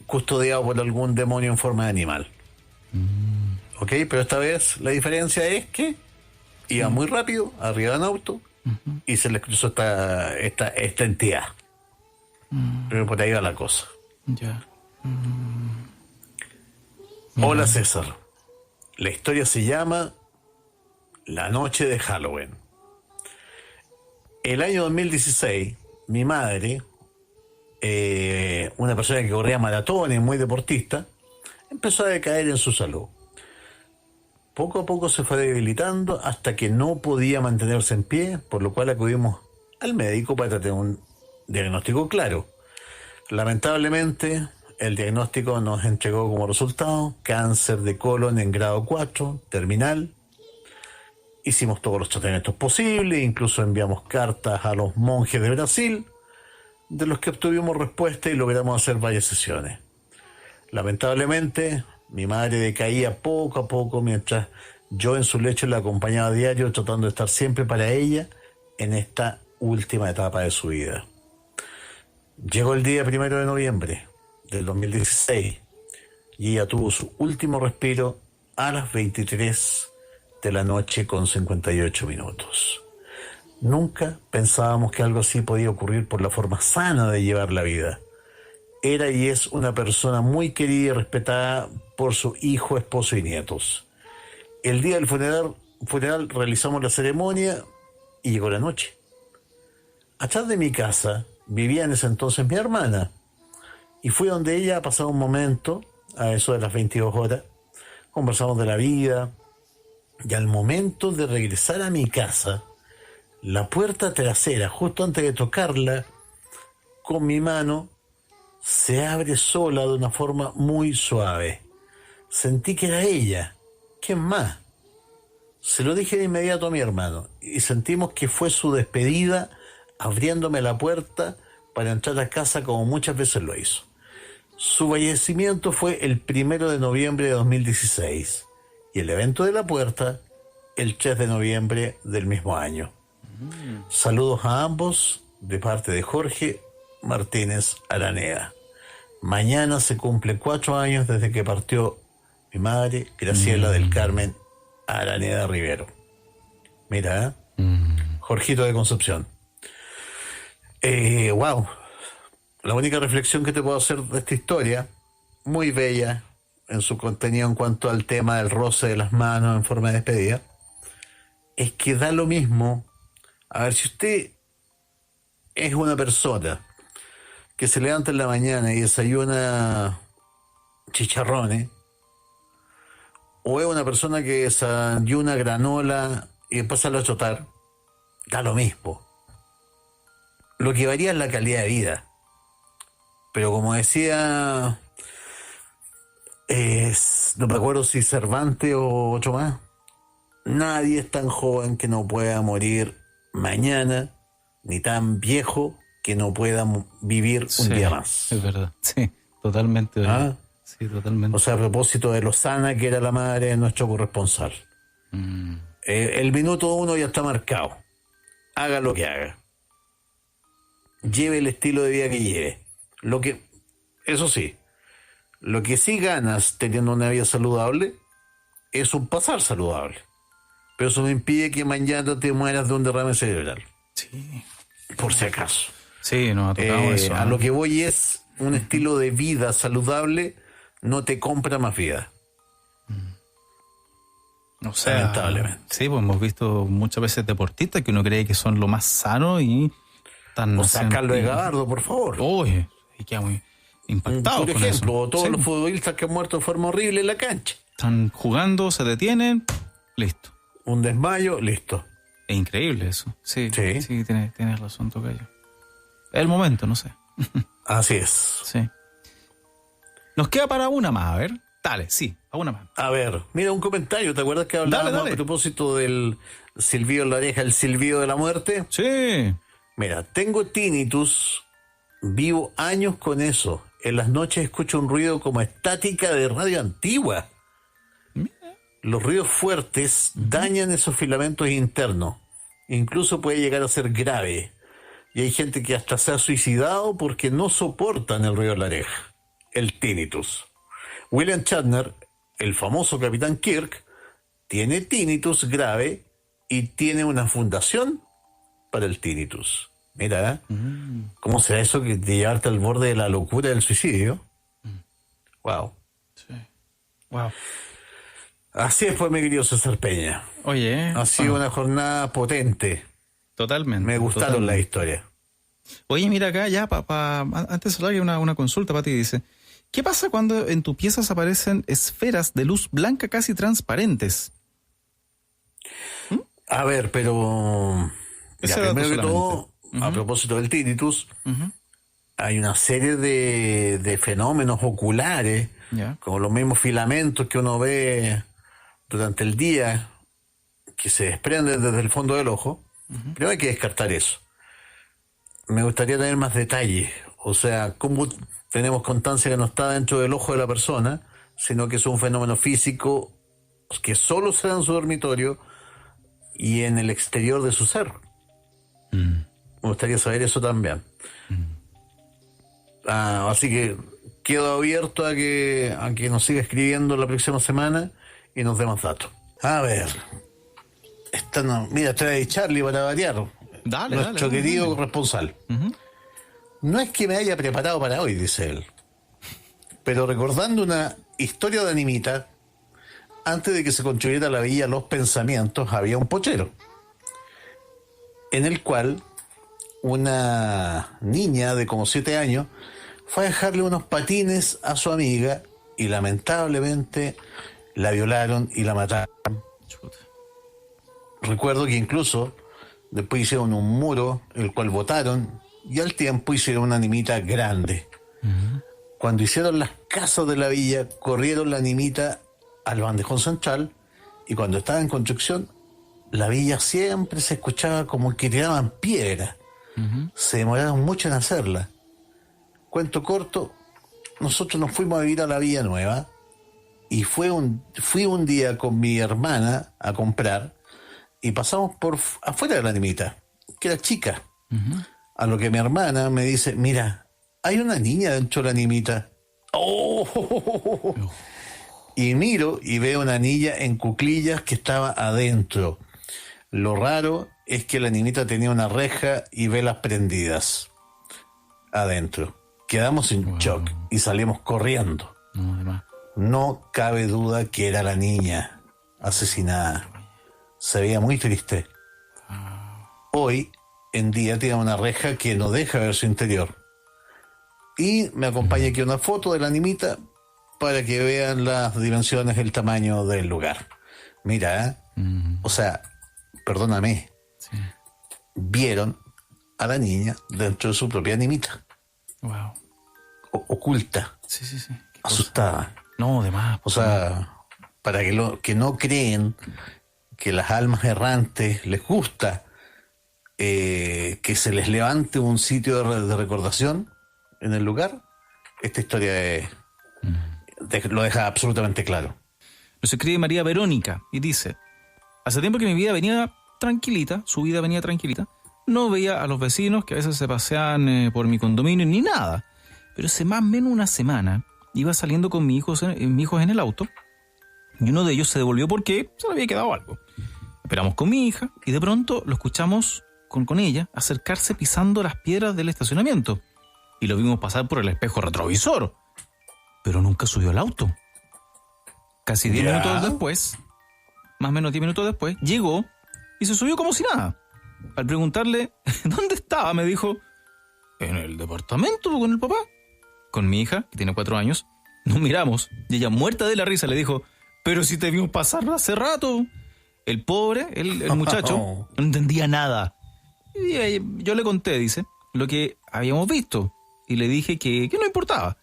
custodiado por algún demonio en forma de animal. ¿Ok? Pero esta vez la diferencia es que iba muy rápido, arriba de un auto, y se les cruzó esta entidad. Pero por ahí va la cosa. Hola César. La historia se llama La Noche de Halloween. El año 2016, mi madre una persona que corría maratones, muy deportista, empezó a decaer en su salud. Poco a poco se fue debilitando hasta que no podía mantenerse en pie, por lo cual acudimos al médico para tener un diagnóstico claro. Lamentablemente, el diagnóstico nos entregó como resultado cáncer de colon en grado 4, terminal. Hicimos todos los tratamientos posibles, incluso enviamos cartas a los monjes de Brasil, de los que obtuvimos respuesta y logramos hacer varias sesiones. Lamentablemente, mi madre decaía poco a poco mientras yo en su lecho la acompañaba a diario, tratando de estar siempre para ella en esta última etapa de su vida. Llegó el día 1 de noviembre del 2016 y ella tuvo su último respiro a las 23 de la noche con 58 minutos. Nunca pensábamos que algo así podía ocurrir por la forma sana de llevar la vida. Era y es una persona muy querida y respetada por su hijo, esposo y nietos. El día del funeral realizamos la ceremonia y llegó la noche. Atrás de mi casa vivía en ese entonces mi hermana y fui donde ella a pasar un momento, a eso de las 22 horas. Conversamos de la vida y al momento de regresar a mi casa, la puerta trasera, justo antes de tocarla con mi mano, se abre sola de una forma muy suave. Sentí que era ella. ¿Quién más? Se lo dije de inmediato a mi hermano y sentimos que fue su despedida abriéndome la puerta para entrar a casa como muchas veces lo hizo. Su fallecimiento fue el 1 de noviembre de 2016 y el evento de la puerta el 3 de noviembre del mismo año. Saludos a ambos de parte de Jorge Martínez Araneda. Mañana se cumple 4 años desde que partió mi madre, Graciela del Carmen Araneda Rivero. Mira, Jorgito de Concepción. Wow. La única reflexión que te puedo hacer de esta historia, muy bella en su contenido en cuanto al tema del roce de las manos en forma de despedida, es que da lo mismo. A ver, si usted es una persona que se levanta en la mañana y desayuna chicharrones, o es una persona que desayuna granola y después sale a trotar, da lo mismo. Lo que varía es la calidad de vida. Pero como decía, no me acuerdo si Cervantes o otro más, nadie es tan joven que no pueda morir mañana, ni tan viejo que no pueda vivir un día más. Es verdad, sí, totalmente verdad. Sí, totalmente. O sea, a propósito de lo sana que era la madre de nuestro corresponsal. El minuto 1 ya está marcado. Haga lo que haga. Lleve el estilo de vida que lleve. Eso sí, lo que sí ganas teniendo una vida saludable es un pasar saludable. Pero eso no impide que mañana te mueras de un derrame cerebral. Sí. Por si acaso. Sí, nos ha tocado eso. A lo que voy es un estilo de vida saludable no te compra más vida. O sea, lamentablemente. Sí, pues hemos visto muchas veces deportistas que uno cree que son lo más sano y tan... O sea, Carlos Edgardo, por favor. Uy, y queda muy impactado. Por con ejemplo, eso. todos Sí. los futbolistas que han muerto de forma horrible en la cancha. Están jugando, se detienen, listo. Un desmayo, listo. Es increíble eso. Sí, Sí. sí, tienes razón, Tocayo. Es el momento, no sé. Así es. Sí. Nos queda para una más, a ver. Dale, sí, a una más. A ver, mira un comentario. ¿Te acuerdas que hablábamos Dale. a propósito del silbido en la oreja, el silbido de la muerte? Sí. Mira, tengo tinnitus, vivo años con eso. En las noches escucho un ruido como estática de radio antigua. Los ruidos fuertes dañan esos filamentos internos. Incluso puede llegar a ser grave. Y hay gente que hasta se ha suicidado porque no soportan el ruido de la oreja, el tinnitus. William Shatner, el famoso Capitán Kirk, tiene tinnitus grave y tiene una fundación para el tinnitus. Mira, ¿cómo será eso de llevarte al borde de la locura del suicidio? Wow. Sí. Wow. Así es, pues, mi querido César Peña. Oye. Ha sido una jornada potente. Totalmente. Me gustaron las historias. Oye, mira acá, ya, antes de hablar, una consulta para ti, dice. ¿Qué pasa cuando en tus piezas aparecen esferas de luz blanca casi transparentes? A ver, pero... Ya, primero que todo, a propósito del tinnitus, hay una serie de fenómenos oculares, como los mismos filamentos que uno ve durante el día, que se desprenden desde el fondo del ojo. Primero hay que descartar eso. Me gustaría tener más detalles, o sea, cómo tenemos constancia que no está dentro del ojo de la persona, sino que es un fenómeno físico que solo se da en su dormitorio y en el exterior de su ser. Me gustaría saber eso también. Así que quedo abierto a que nos siga escribiendo la próxima semana y nos dé más datos. A ver, mira, trae Charlie para variar. Nuestro querido corresponsal. No es que me haya preparado para hoy, dice él, pero recordando una historia de Animita, antes de que se construyera la villa Los Pensamientos, había un pochero, en el cual una niña de como 7 años fue a dejarle unos patines a su amiga y lamentablemente la violaron y la mataron. Recuerdo que incluso después hicieron un muro, el cual botaron, y al tiempo hicieron una animita grande. Cuando hicieron las casas de la villa, corrieron la animita al bandejón central, y cuando estaba en construcción, la villa siempre se escuchaba como que tiraban piedra. Se demoraron mucho en hacerla. Cuento corto, nosotros nos fuimos a vivir a la Villa Nueva, y fui un día con mi hermana a comprar, y pasamos por afuera de la animita, que era chica. A lo que mi hermana me dice, mira, hay una niña dentro de la animita. ¡Oh! Y miro y veo una niña en cuclillas que estaba adentro. Lo raro es que la animita tenía una reja y velas prendidas adentro. Quedamos en shock y salimos corriendo. No cabe duda que era la niña asesinada. Se veía muy triste. Hoy en día tiene una reja que no deja ver su interior. Y me acompaña aquí una foto de la animita para que vean las dimensiones, el tamaño del lugar. Mira, o sea, perdóname, vieron a la niña dentro de su propia animita. Oculta. Asustada. No, de más. O sea, para que no creen que las almas errantes les gusta que se les levante un sitio de recordación en el lugar. Esta historia lo deja absolutamente claro. Nos escribe María Verónica y dice: hace tiempo que mi vida venía tranquilita, su vida venía tranquilita, no veía a los vecinos que a veces se paseaban por mi condominio ni nada, pero hace más o menos una semana iba saliendo con mis hijos en el auto y uno de ellos se devolvió porque se le había quedado algo. Esperamos con mi hija y de pronto lo escuchamos con ella acercarse pisando las piedras del estacionamiento y lo vimos pasar por el espejo retrovisor, pero nunca subió al auto. Casi 10 minutos después, más o menos 10 minutos después, llegó y se subió como si nada. Al preguntarle ¿dónde estaba?, me dijo: en el departamento con el papá. Con mi hija, que tiene 4 años, nos miramos y ella, muerta de la risa, le dijo: pero si te vimos pasar hace rato. El pobre, el muchacho, no entendía nada. Y yo le conté, dice, lo que habíamos visto. Y le dije que no importaba.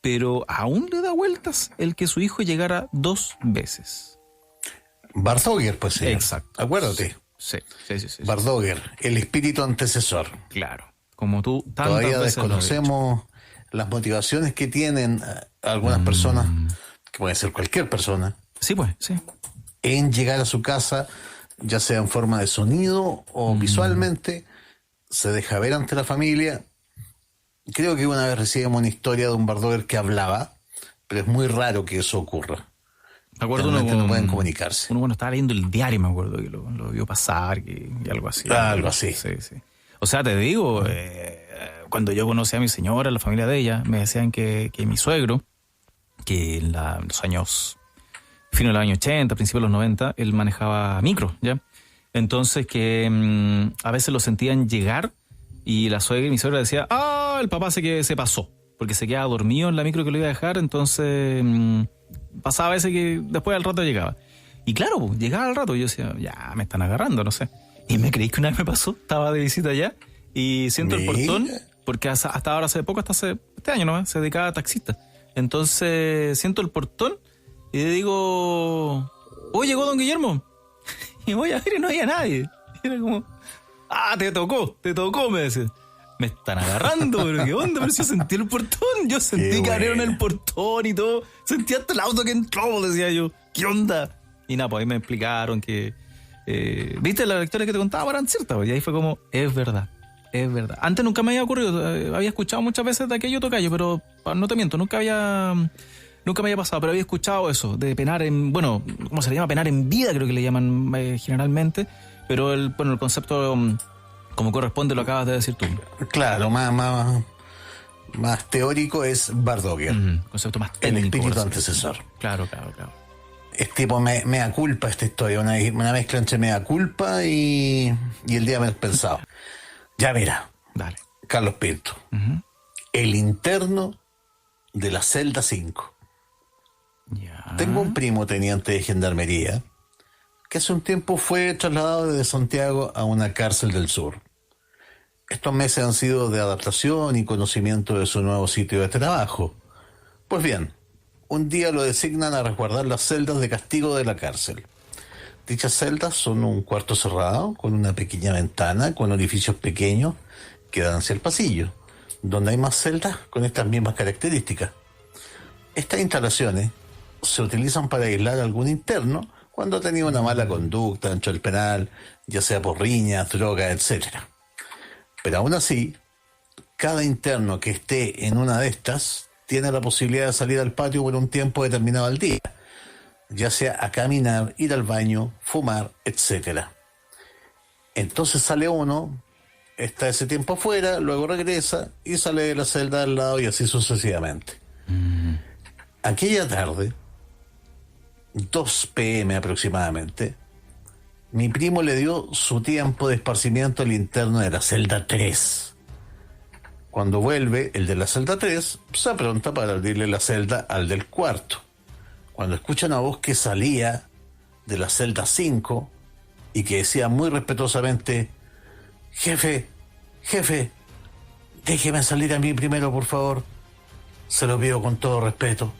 Pero aún le da vueltas el que su hijo llegara 2 veces. Bardoger, pues sí. Exacto. Acuérdate. Sí. Bardoger, el espíritu antecesor. Claro. Como tú tantas Todavía veces desconocemos las motivaciones que tienen algunas personas, que puede ser cualquier persona. Sí, pues, sí. En llegar a su casa, ya sea en forma de sonido o visualmente, se deja ver ante la familia. Creo que una vez recibimos una historia de un Bardoger que hablaba, pero es muy raro que eso ocurra. Me acuerdo no pueden comunicarse. Uno cuando estaba leyendo el diario, me acuerdo que lo vio pasar y algo así. Algo así. Sí. O sea, te digo, cuando yo conocí a mi señora, la familia de ella, me decían que mi suegro, que en los años, fin de los años 80, principios de los 90, él manejaba micro, ¿ya? Entonces que a veces lo sentían llegar y mi suegra decía, el papá se pasó, porque se quedaba dormido en la micro que lo iba a dejar, entonces pasaba a veces que después al rato llegaba. Y claro, pues, llegaba al rato y yo decía, ya me están agarrando, no sé. Y me creí que una vez me pasó, estaba de visita allá y siento el portón, porque hasta ahora hace poco, hasta este año nomás, se dedicaba a taxista. Entonces siento el portón y le digo, llegó don Guillermo. Y voy a ver y no había nadie. Y era como, te tocó, me decía. Me están agarrando, pero ¿qué onda? Pero si yo sentí el portón, yo sentí que abrieron el portón y todo. Sentí hasta el auto que entró, decía yo. ¿Qué onda? Y nada, pues ahí me explicaron que, viste, las historias que te contaba eran ciertas, pues, y ahí fue como, es verdad. Antes nunca me había ocurrido, había escuchado muchas veces de aquello tocayo, pero no te miento, nunca me había pasado, pero había escuchado eso, de penar ¿cómo se le llama? Penar en vida, creo que le llaman generalmente, pero el concepto como corresponde lo acabas de decir tú. Claro, más teórico es Bardogger. Concepto más técnico. El espíritu antecesor. Claro. Es tipo mea culpa esta historia, una mezcla entre mea culpa y el día menos pensado. Ya mira, dale. Carlos Pinto, el interno de la celda 5. Ya. Tengo un primo teniente de gendarmería que hace un tiempo fue trasladado desde Santiago a una cárcel del sur. Estos meses han sido de adaptación y conocimiento de su nuevo sitio de trabajo. Pues bien, un día lo designan a resguardar las celdas de castigo de la cárcel. Dichas celdas son un cuarto cerrado, con una pequeña ventana, con orificios pequeños que dan hacia el pasillo, donde hay más celdas con estas mismas características. Estas instalaciones se utilizan para aislar a algún interno cuando ha tenido una mala conducta dentro del penal, ya sea por riñas, drogas, etc. Pero aún así, cada interno que esté en una de estas tiene la posibilidad de salir al patio por un tiempo determinado al día, ya sea a caminar, ir al baño, fumar, etc. Entonces sale uno, está ese tiempo afuera, luego regresa y sale de la celda al lado y así sucesivamente. Aquella tarde, 2 p.m. aproximadamente, mi primo le dio su tiempo de esparcimiento al interno de la celda 3. Cuando vuelve el de la celda 3, se apronta para abrirle la celda al del cuarto. Cuando escucha una voz que salía de la celda 5 y que decía muy respetuosamente, jefe, déjeme salir a mí primero, por favor. Se lo pido con todo respeto.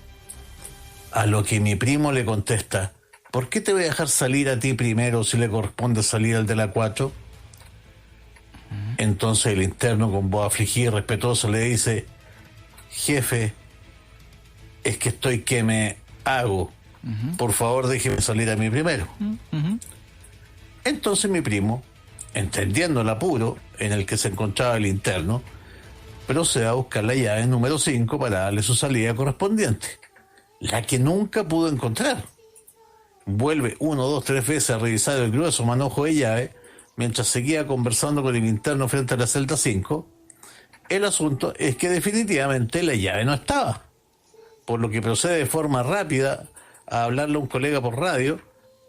A lo que mi primo le contesta, ¿por qué te voy a dejar salir a ti primero si le corresponde salir al de la 4? Entonces el interno, con voz afligida y respetuosa, le dice, jefe, es que estoy que me hago. Por favor, déjeme salir a mí primero. Entonces mi primo, entendiendo el apuro en el que se encontraba el interno, procede a buscar la llave número 5 para darle su salida correspondiente, la que nunca pudo encontrar. Vuelve 1, 2, 3 veces a revisar el grueso manojo de llave mientras seguía conversando con el interno frente a la celda 5. El asunto es que definitivamente la llave no estaba, por lo que procede de forma rápida a hablarle a un colega por radio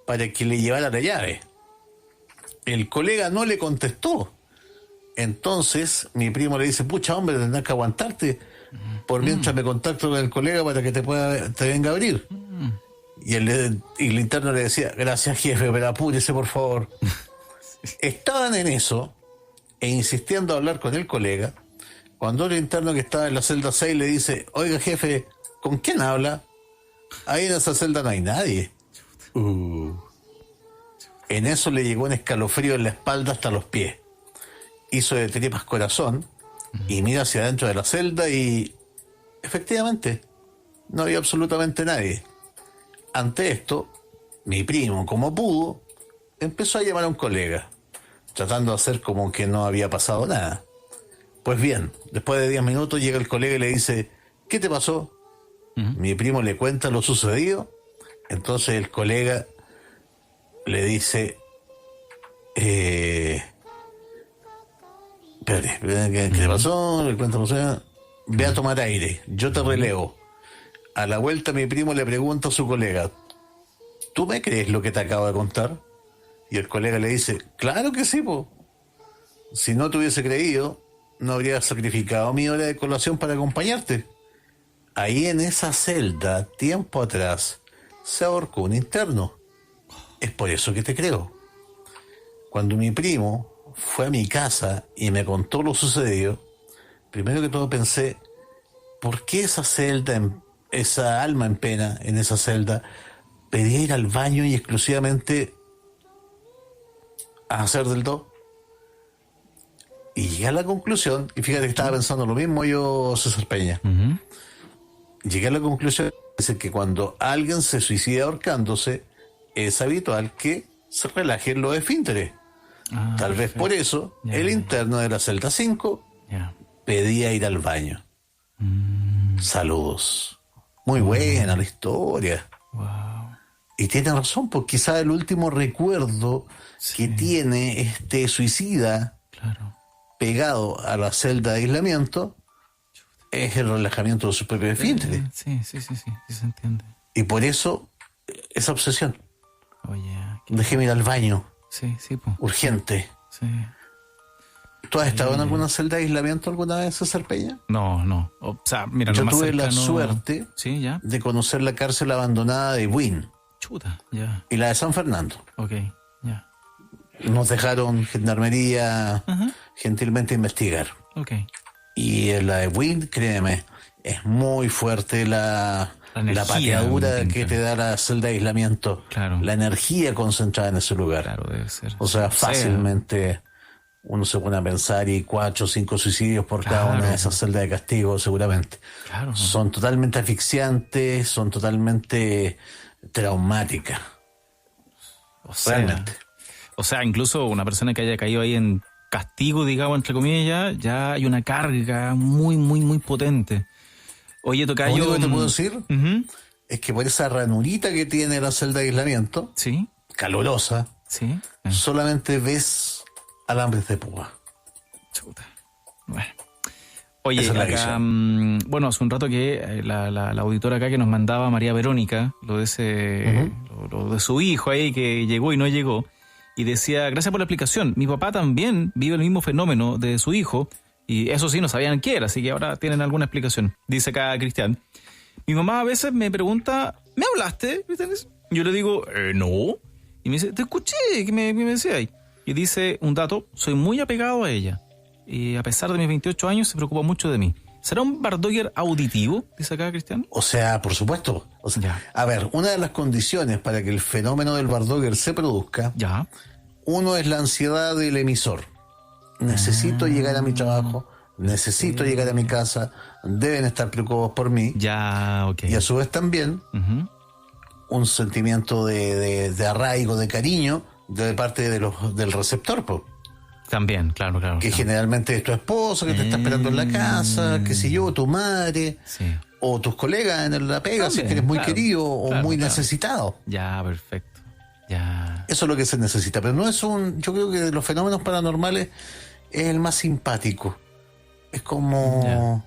para que le llevara la llave. El colega no le contestó. Entonces mi primo le dice, pucha hombre, tendrás que aguantarte por mientras me contacto con el colega para que te venga a abrir. Y el interno le decía, gracias jefe, pero apúrese por favor. Estaban en eso e insistiendo a hablar con el colega, cuando el interno que estaba en la celda 6 le dice, oiga jefe, ¿con quién habla? Ahí en esa celda no hay nadie. En eso le llegó un escalofrío en la espalda hasta los pies. Hizo de tripas corazón y mira hacia adentro de la celda y efectivamente no había absolutamente nadie. Ante esto, mi primo, como pudo, empezó a llamar a un colega, tratando de hacer como que no había pasado nada. Pues bien, después de 10 minutos llega el colega y le dice, ¿qué te pasó? Mi primo le cuenta lo sucedido. Entonces el colega le dice, espérate, ¿qué te pasó? Le cuenta, no sé, ve a tomar aire, yo te relevo. A la vuelta mi primo le pregunta a su colega, ¿tú me crees lo que te acabo de contar? Y el colega le dice, claro que sí, po. Si no te hubiese creído, no habría sacrificado mi hora de colación para acompañarte. Ahí en esa celda, tiempo atrás, se ahorcó un interno. Es por eso que te creo. Cuando mi primo fue a mi casa y me contó lo sucedido, primero que todo pensé, ¿por qué esa celda, esa alma en pena en esa celda, pedía ir al baño y exclusivamente a hacer del do? Y llegué a la conclusión, y fíjate que estaba pensando lo mismo yo, César Peña. Llegué a la conclusión de que cuando alguien se suicida ahorcándose, es habitual que se relajen los esfínteres. Tal vez por eso el interno de la celda 5 pedía ir al baño. Saludos. Muy buena la historia. Wow. Y tiene razón, porque quizá el último recuerdo que tiene este suicida pegado a la celda de aislamiento es el relajamiento de sus propios esfínteres. Sí, se entiende. Y por eso esa obsesión. Oye, Déjeme ir al baño. sí, pues. Urgente. Sí. ¿Tú has estado en alguna celda de aislamiento alguna vez, César Peña? No. O sea, mira, Yo lo más tuve la cercano... suerte de conocer la cárcel abandonada de Buin Chuta, ya. y la de San Fernando. Ok, ya. Nos dejaron gendarmería gentilmente investigar. Ok. Y en la de Buin, créeme, es muy fuerte la energía, pateadura que te da la celda de aislamiento. Claro. La energía concentrada en ese lugar. Claro, debe ser. O sea, fácilmente uno se pone a pensar y 4 o 5 suicidios por cada una de esas celdas de castigo, seguramente. Claro. Son totalmente asfixiantes, son totalmente traumáticas. Realmente. O sea, incluso una persona que haya caído ahí en castigo, digamos, entre comillas, ya hay una carga muy potente. Oye, tocayo... Lo único que te puedo decir es que por esa ranurita que tiene la celda de aislamiento, calurosa, solamente ves alambres de púa. Chuta. Bueno. Oye, acá, bueno, hace un rato que la auditora acá que nos mandaba María Verónica, lo de su hijo ahí que llegó y no llegó, y decía, gracias por la explicación, mi papá también vive el mismo fenómeno de su hijo, y eso sí, no sabían qué era, así que ahora tienen alguna explicación. Dice acá Cristian, mi mamá a veces me pregunta, ¿me hablaste? Yo le digo, no, y me dice, te escuché, que me decía ahí. Y dice un dato, soy muy apegado a ella. Y a pesar de mis 28 años, se preocupa mucho de mí. ¿Será un Bardogger auditivo? Dice acá Cristian. O sea, por supuesto. O sea, a ver, una de las condiciones para que el fenómeno del Bardogger se produzca, uno es la ansiedad del emisor. Necesito llegar a mi trabajo, necesito llegar a mi casa, deben estar preocupados por mí. Y a su vez también un sentimiento de arraigo, de cariño, de parte del receptor, También, claro. Que generalmente es tu esposo que te está esperando en la casa, qué sé yo, tu madre, o tus colegas en la pega, si es que eres muy querido o muy necesitado. Ya, perfecto. Ya. Eso es lo que se necesita, pero no es yo creo que de los fenómenos paranormales es el más simpático. Es como,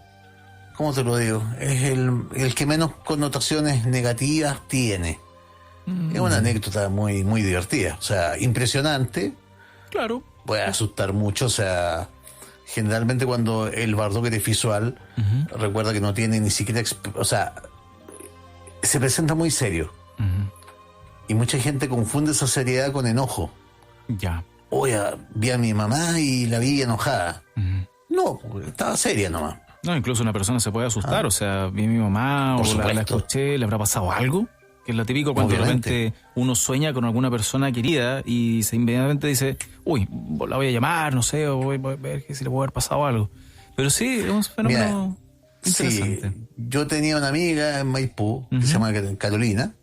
¿cómo te lo digo? Es el que menos connotaciones negativas tiene. Es una anécdota muy divertida, o sea, impresionante. Claro. Puede asustar mucho, o sea, generalmente cuando el Bardogger es visual, recuerda que no tiene ni siquiera, o sea, se presenta muy serio. Y mucha gente confunde esa seriedad con enojo. Oye, vi a mi mamá y la vi enojada. No, estaba seria nomás. No, incluso una persona se puede asustar, o sea, vi a mi mamá o la escuché, ¿le habrá pasado algo? Que es lo típico cuando de repente uno sueña con alguna persona querida y se inmediatamente dice, uy, la voy a llamar, no sé, o voy a ver si le puede haber pasado algo. Pero sí, es un fenómeno interesante. Sí, yo tenía una amiga en Maipú, que se llama Carolina,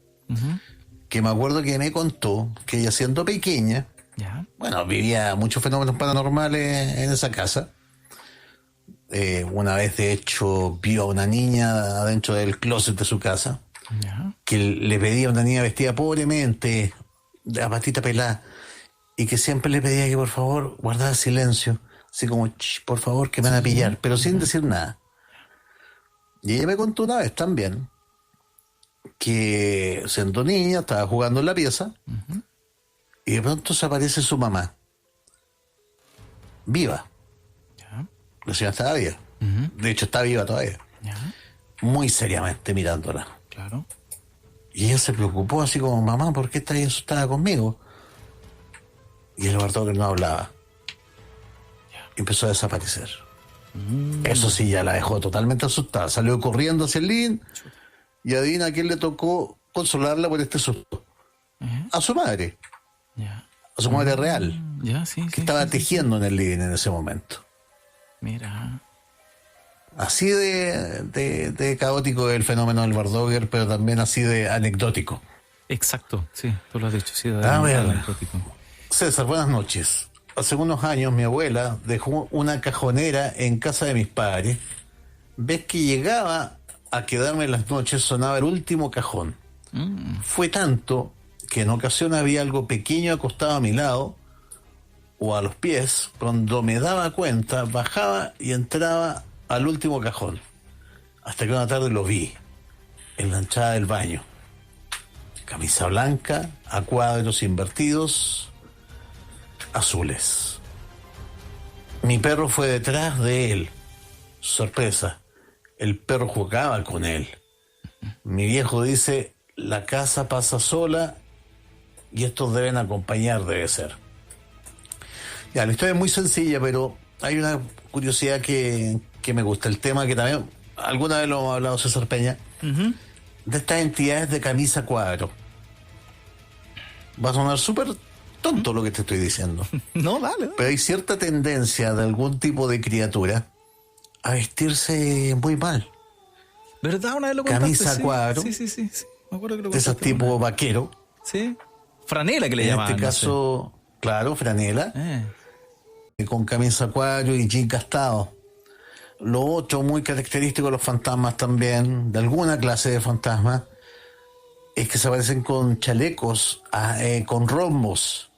que me acuerdo que me contó que ella siendo pequeña, bueno, vivía muchos fenómenos paranormales en esa casa. Una vez, de hecho, vio a una niña adentro del closet de su casa, que le pedía a una niña vestida pobremente, de la patita pelada, y que siempre le pedía que por favor guardara silencio, así como, por favor, que me van a pillar, pero sin decir nada. Y ella me contó una vez también que siendo niña estaba jugando en la pieza y de pronto se aparece su mamá, viva, La señora estaba viva. De hecho, está viva todavía. Ya, Muy seriamente mirándola. claro. Y ella se preocupó así como, mamá, ¿por qué estás asustada conmigo? Y el Bardocker no hablaba. Empezó a desaparecer. Eso sí, ya la dejó totalmente asustada. Salió corriendo hacia el living y adivina a quién le tocó consolarla por este susto. A su madre. Ya. A su madre real. Ya, sí, Que estaba tejiendo en el living en ese momento. Mira. Así de caótico es el fenómeno del Bardocker, pero también así de anecdótico. Exacto, sí, tú lo has dicho, sí. A ver. Anecdótico. César, buenas noches. Hace unos años mi abuela dejó una cajonera en casa de mis padres. Ves que llegaba a quedarme en las noches, sonaba el último cajón. Fue tanto que en ocasión había algo pequeño acostado a mi lado o a los pies. Cuando me daba cuenta, bajaba y entraba al último cajón. Hasta que una tarde lo vi en la entrada del baño. Camisa blanca, a cuadros invertidos, azules. Mi perro fue detrás de él. Sorpresa, el perro jugaba con él. Mi viejo dice, la casa pasa sola y estos deben acompañar, debe ser. Ya, la historia es muy sencilla, pero hay una curiosidad que me gusta. El tema que también alguna vez lo hemos hablado César Peña, de estas entidades de camisa cuadro. Va a sonar súper tonto lo que te estoy diciendo. No, dale. Pero hay cierta tendencia de algún tipo de criatura a vestirse muy mal. ¿Verdad? Una vez lo contaste. Camisa sí. cuadro. Sí. Me acuerdo que lo De esos contaste tipo una vez. vaquero. Sí. Franela que le En llamaban. este no caso, claro, franela, sé. con camisa cuadro y jean gastado. Lo otro muy característico de los fantasmas también, de alguna clase de fantasmas, es que se aparecen con chalecos, con rombos.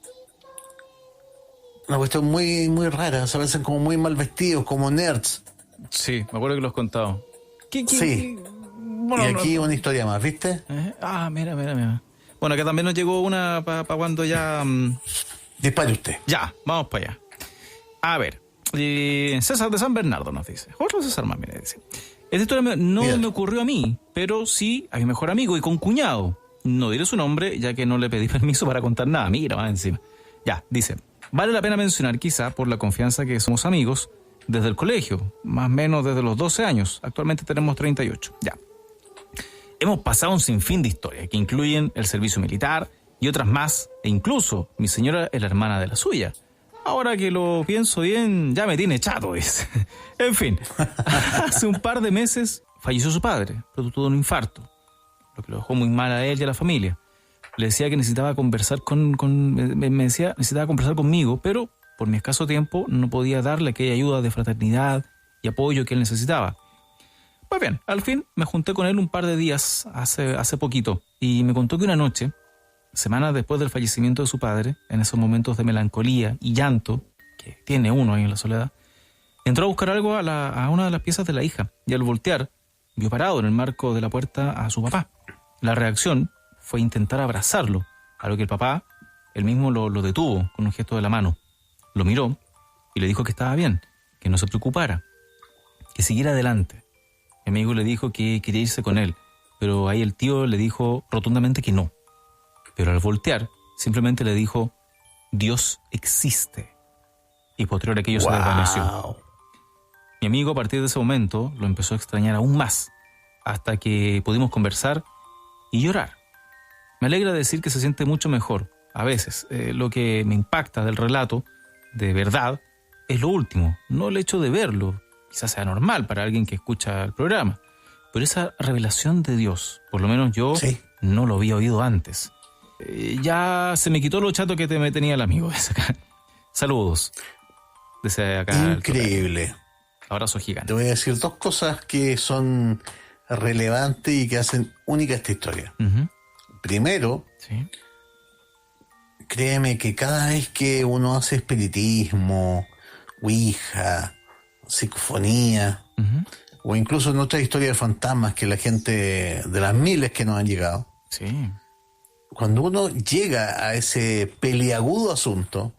Una cuestión muy, muy rara, se aparecen como muy mal vestidos, como nerds. Sí, me acuerdo que lo has contado. Sí. Bueno, Y aquí una historia más, ¿viste? Mira. Bueno, acá también nos llegó una para cuando ya... Dispare usted. Ya, vamos para allá. A ver, César de San Bernardo nos dice. Otro César más, mira, dice. Esta historia no Mira. me ocurrió a mí, pero sí a mi mejor amigo y concuñado. No diré su nombre, ya que no le pedí permiso para contar nada. Mira, más encima. Ya, dice. Vale la pena mencionar, quizá, por la confianza que somos amigos desde el colegio, más o menos desde los 12 años. Actualmente tenemos 38. Ya. Hemos pasado un sinfín de historias que incluyen el servicio militar y otras más, e incluso mi señora es la hermana de la suya. Ahora que lo pienso bien, ya me tiene chato, dice. En fin, hace un par de meses falleció su padre, producto de un infarto, lo que lo dejó muy mal a él y a la familia. Le decía que necesitaba conversar me decía, necesitaba conversar conmigo, pero por mi escaso tiempo no podía darle aquella ayuda de fraternidad y apoyo que él necesitaba. Pues bien, al fin me junté con él un par de días hace poquito y me contó que una noche, semanas después del fallecimiento de su padre, en esos momentos de melancolía y llanto que tiene uno ahí en la soledad, entró a buscar algo a una de las piezas de la hija y al voltear vio parado en el marco de la puerta a su papá. La reacción fue intentar abrazarlo, a lo que el papá, él mismo lo detuvo con un gesto de la mano. Lo miró y le dijo que estaba bien, que no se preocupara, que siguiera adelante. Mi amigo le dijo que quería irse con él, pero ahí el tío le dijo rotundamente que no. Pero al voltear, simplemente le dijo, Dios existe. Y posterior a aquello se desvaneció. Mi amigo a partir de ese momento lo empezó a extrañar aún más, hasta que pudimos conversar y llorar. Me alegra decir que se siente mucho mejor. A veces, lo que me impacta del relato, de verdad, es lo último, no el hecho de verlo. Quizás sea normal para alguien que escucha el programa, pero esa revelación de Dios, por lo menos yo no lo había oído antes. Ya se me quitó lo chato que me tenía el amigo. Saludos. Desde acá. Increíble. Abrazo gigante. Te voy a decir dos cosas que son relevantes y que hacen única esta historia. Primero, Sí. créeme que cada vez que uno hace espiritismo, ouija, psicofonía, o incluso en otras historias de fantasmas que la gente, de las miles que nos han llegado, Sí. cuando uno llega a ese peliagudo asunto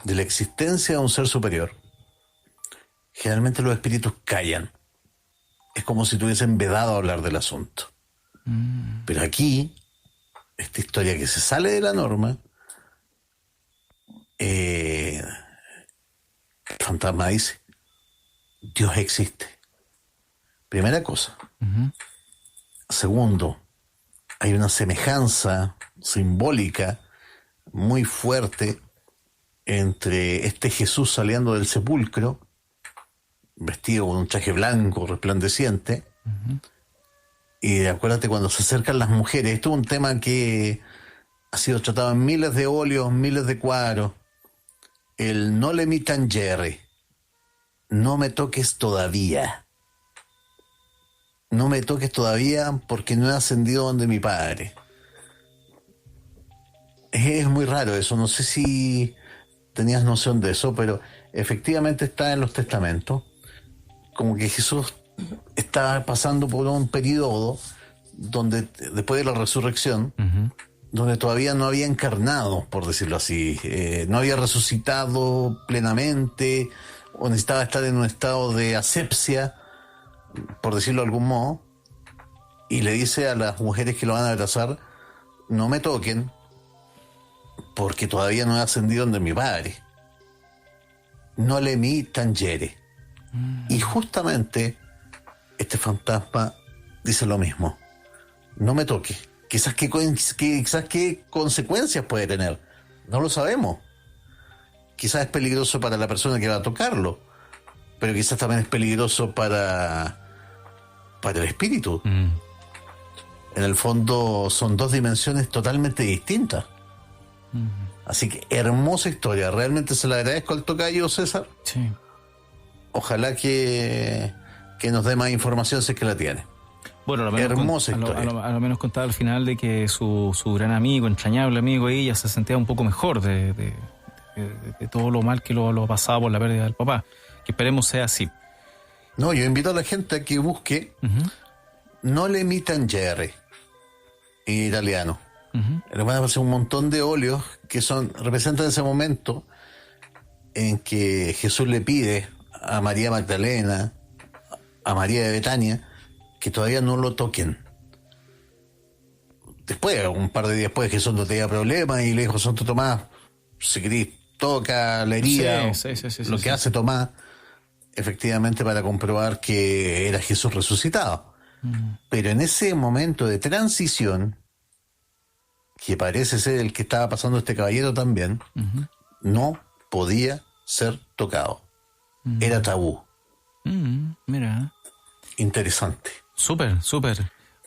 de la existencia de un ser superior, generalmente los espíritus callan. Es como si tuviesen vedado a hablar del asunto. Pero aquí, esta historia que se sale de la norma, el fantasma dice, Dios existe. Primera cosa. Segundo, hay una semejanza simbólica muy fuerte entre este Jesús saliendo del sepulcro, vestido con un traje blanco resplandeciente, y acuérdate cuando se acercan las mujeres. Esto es un tema que ha sido tratado en miles de óleos, miles de cuadros. El no le mi tangere, no me toques todavía. No me toques todavía porque no he ascendido donde mi padre. Es muy raro eso, no sé si tenías noción de eso, pero efectivamente está en los testamentos. Como que Jesús está pasando por un periodo donde, después de la resurrección, donde todavía no había encarnado, por decirlo así, no había resucitado plenamente, o necesitaba estar en un estado de asepsia, por decirlo de algún modo, y le dice a las mujeres que lo van a abrazar, no me toquen, porque todavía no he ascendido donde mi padre. No le mi tangere. Y justamente este fantasma dice lo mismo. No me toque. Quizás qué consecuencias puede tener. No lo sabemos. Quizás es peligroso para la persona que va a tocarlo, pero quizás también es peligroso para el espíritu. En el fondo son dos dimensiones totalmente distintas. Así que hermosa historia. Realmente se la agradezco al tocayo, César. Sí. Ojalá que nos dé más información si es que la tiene. Bueno, a lo menos hermosa historia. A lo menos contaba al final de que su gran amigo, entrañable amigo, ella se sentía un poco mejor de todo lo mal que lo ha pasado por la pérdida del papá. Que esperemos sea así. No, yo invito a la gente a que busque No le mi tangere en italiano. Le van a pasar un montón de óleos que representan ese momento en que Jesús le pide a María Magdalena, a María de Betania, que todavía no lo toquen. Después, un par de días después, Jesús no tenía problemas y le dijo, Santo Tomás, si querés, toca la herida, lo que hace Tomás, efectivamente para comprobar que era Jesús resucitado. Pero en ese momento de transición, que parece ser el que estaba pasando este caballero también, no podía ser tocado. Era tabú. Mira. Interesante. Súper.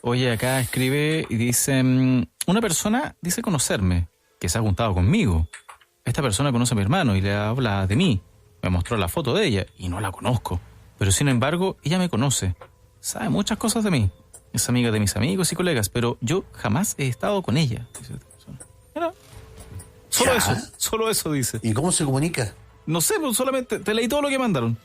Oye, acá escribe y dice, una persona dice conocerme, que se ha juntado conmigo. Esta persona conoce a mi hermano y le habla de mí. Me mostró la foto de ella y no la conozco. Pero sin embargo, ella me conoce. Sabe muchas cosas de mí. Es amiga de mis amigos y colegas, pero yo jamás he estado con ella. Dice esta persona. Mira. Solo eso dice. ¿Y cómo se comunica? No sé, pues solamente te leí todo lo que mandaron.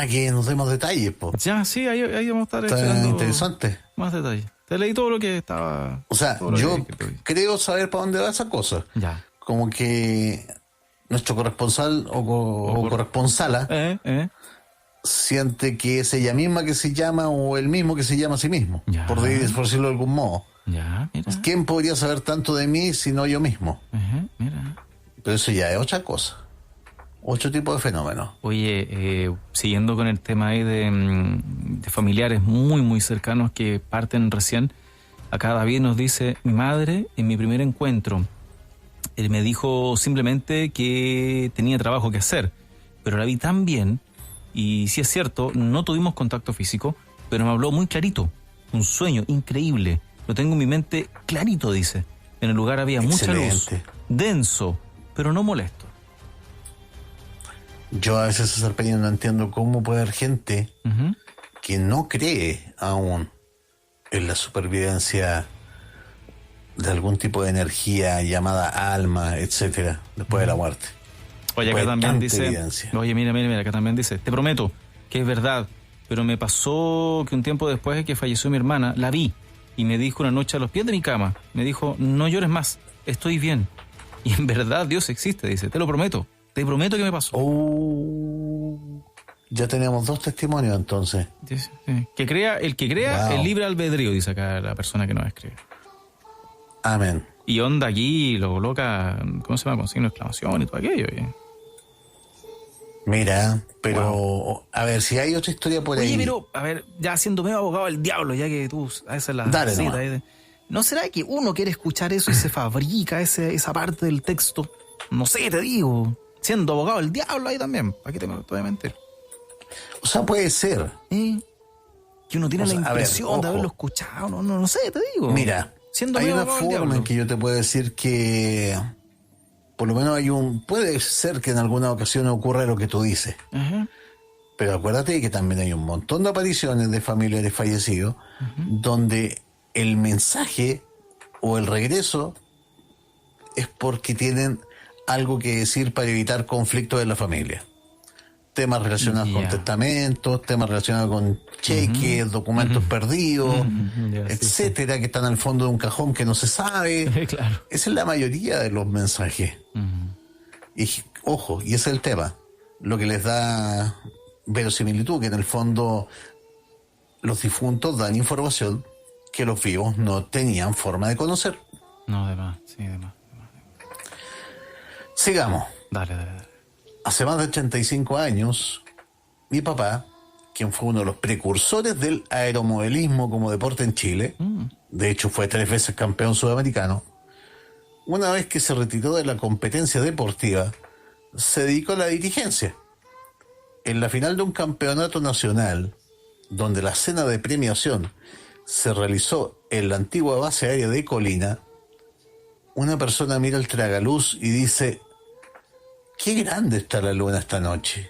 Que nos demos detalles, po. Ya, sí, ahí vamos a estar Está esperando interesante. más detalles. Te leí todo lo que estaba... O sea, yo creo saber para dónde va esa cosa. Ya. Como que nuestro corresponsal o corresponsala siente que es ella misma que se llama o el mismo que se llama a sí mismo, por decirlo de algún modo. Ya, mira. ¿Quién podría saber tanto de mí sino yo mismo? Mira. Pero eso ya es otra cosa. Otro tipo de fenómeno. Oye, siguiendo con el tema ahí de familiares muy, muy cercanos que parten recién, acá David nos dice, mi madre en mi primer encuentro, él me dijo simplemente que tenía trabajo que hacer, pero la vi tan bien, y sí es cierto, no tuvimos contacto físico, pero me habló muy clarito, un sueño increíble, lo tengo en mi mente clarito, dice. En el lugar había mucha luz, denso, pero no molesto. Yo a veces, César Peña, no entiendo cómo puede haber gente que no cree aún en la supervivencia de algún tipo de energía llamada alma, etcétera, después de la muerte. Oye, acá también dice, mira, acá también dice, te prometo que es verdad, pero me pasó que un tiempo después de que falleció mi hermana, la vi y me dijo una noche a los pies de mi cama, me dijo, no llores más, estoy bien. Y en verdad Dios existe, dice, te lo prometo. Te prometo que me pasó. Ya tenemos 2 testimonios entonces. Sí, sí. El que crea, Wow. el libre albedrío, dice acá la persona que nos escribe. Amén. Y onda aquí lo coloca, ¿cómo se llama? Con signo de exclamación y todo aquello. Mira, pero a ver, si hay otra historia por ahí. Oye, pero, a ver, ya siendo medio abogado del diablo, ya que tú haces la Dale cita, nomás. ¿no será que uno quiere escuchar eso y se fabrica esa parte del texto? No sé, te digo. Siendo abogado del diablo ahí también. ¿Para qué te voy a mentir? O sea, puede ser. ¿Eh? Que uno tiene O sea, la a ver, impresión de ojo. haberlo escuchado. No sé, te digo. Mira, Siendo hay medio una abogado del forma en diablo. que yo te puedo decir que por lo menos puede ser que en alguna ocasión ocurra lo que tú dices, Ajá. pero acuérdate que también hay un montón de apariciones de familiares fallecidos donde el mensaje o el regreso es porque tienen algo que decir para evitar conflictos en la familia. Temas relacionados con Ya. testamentos, temas relacionados con cheques, documentos perdidos, Ya, sí, etcétera, que están al fondo de un cajón que no se sabe. Claro. Esa es la mayoría de los mensajes. Y ojo, y ese es el tema. Lo que les da verosimilitud, que en el fondo los difuntos dan información que los vivos no tenían forma de conocer. No, de más, sí, de más. Sigamos. Dale. Hace más de 85 años, mi papá, quien fue uno de los precursores del aeromodelismo como deporte en Chile, de hecho fue 3 veces campeón sudamericano, una vez que se retiró de la competencia deportiva, se dedicó a la dirigencia. En la final de un campeonato nacional, donde la cena de premiación se realizó en la antigua base aérea de Colina, una persona mira el tragaluz y dice: «Qué grande está la luna esta noche».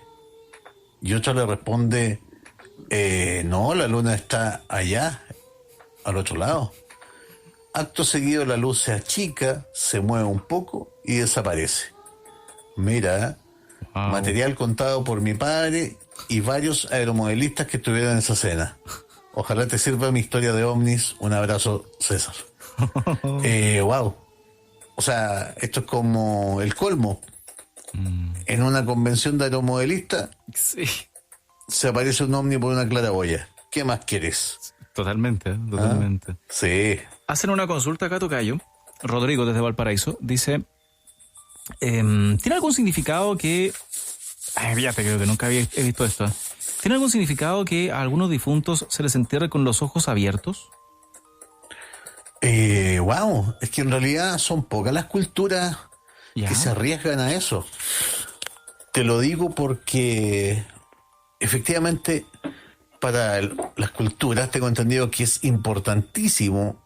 Y otro le responde: «No, la luna está allá, al otro lado». Acto seguido la luz se achica, se mueve un poco y desaparece. Mira, Wow. material contado por mi padre y varios aeromodelistas que estuvieron en esa cena. Ojalá te sirva mi historia de ovnis. Un abrazo, César. Wow. O sea, esto es como el colmo. En una convención de aeromodelistas Sí. se aparece un ovni por una claraboya. ¿Qué más quieres? Totalmente. Sí. Hacen una consulta acá, tocayo. Rodrigo, desde Valparaíso, dice: ¿tiene algún significado que... Ay, fíjate, creo que nunca he visto esto. ¿Tiene algún significado que a algunos difuntos se les entierre con los ojos abiertos? Wow. Es que en realidad son pocas las culturas Ya. que se arriesgan a eso. Te lo digo porque efectivamente para las culturas tengo entendido que es importantísimo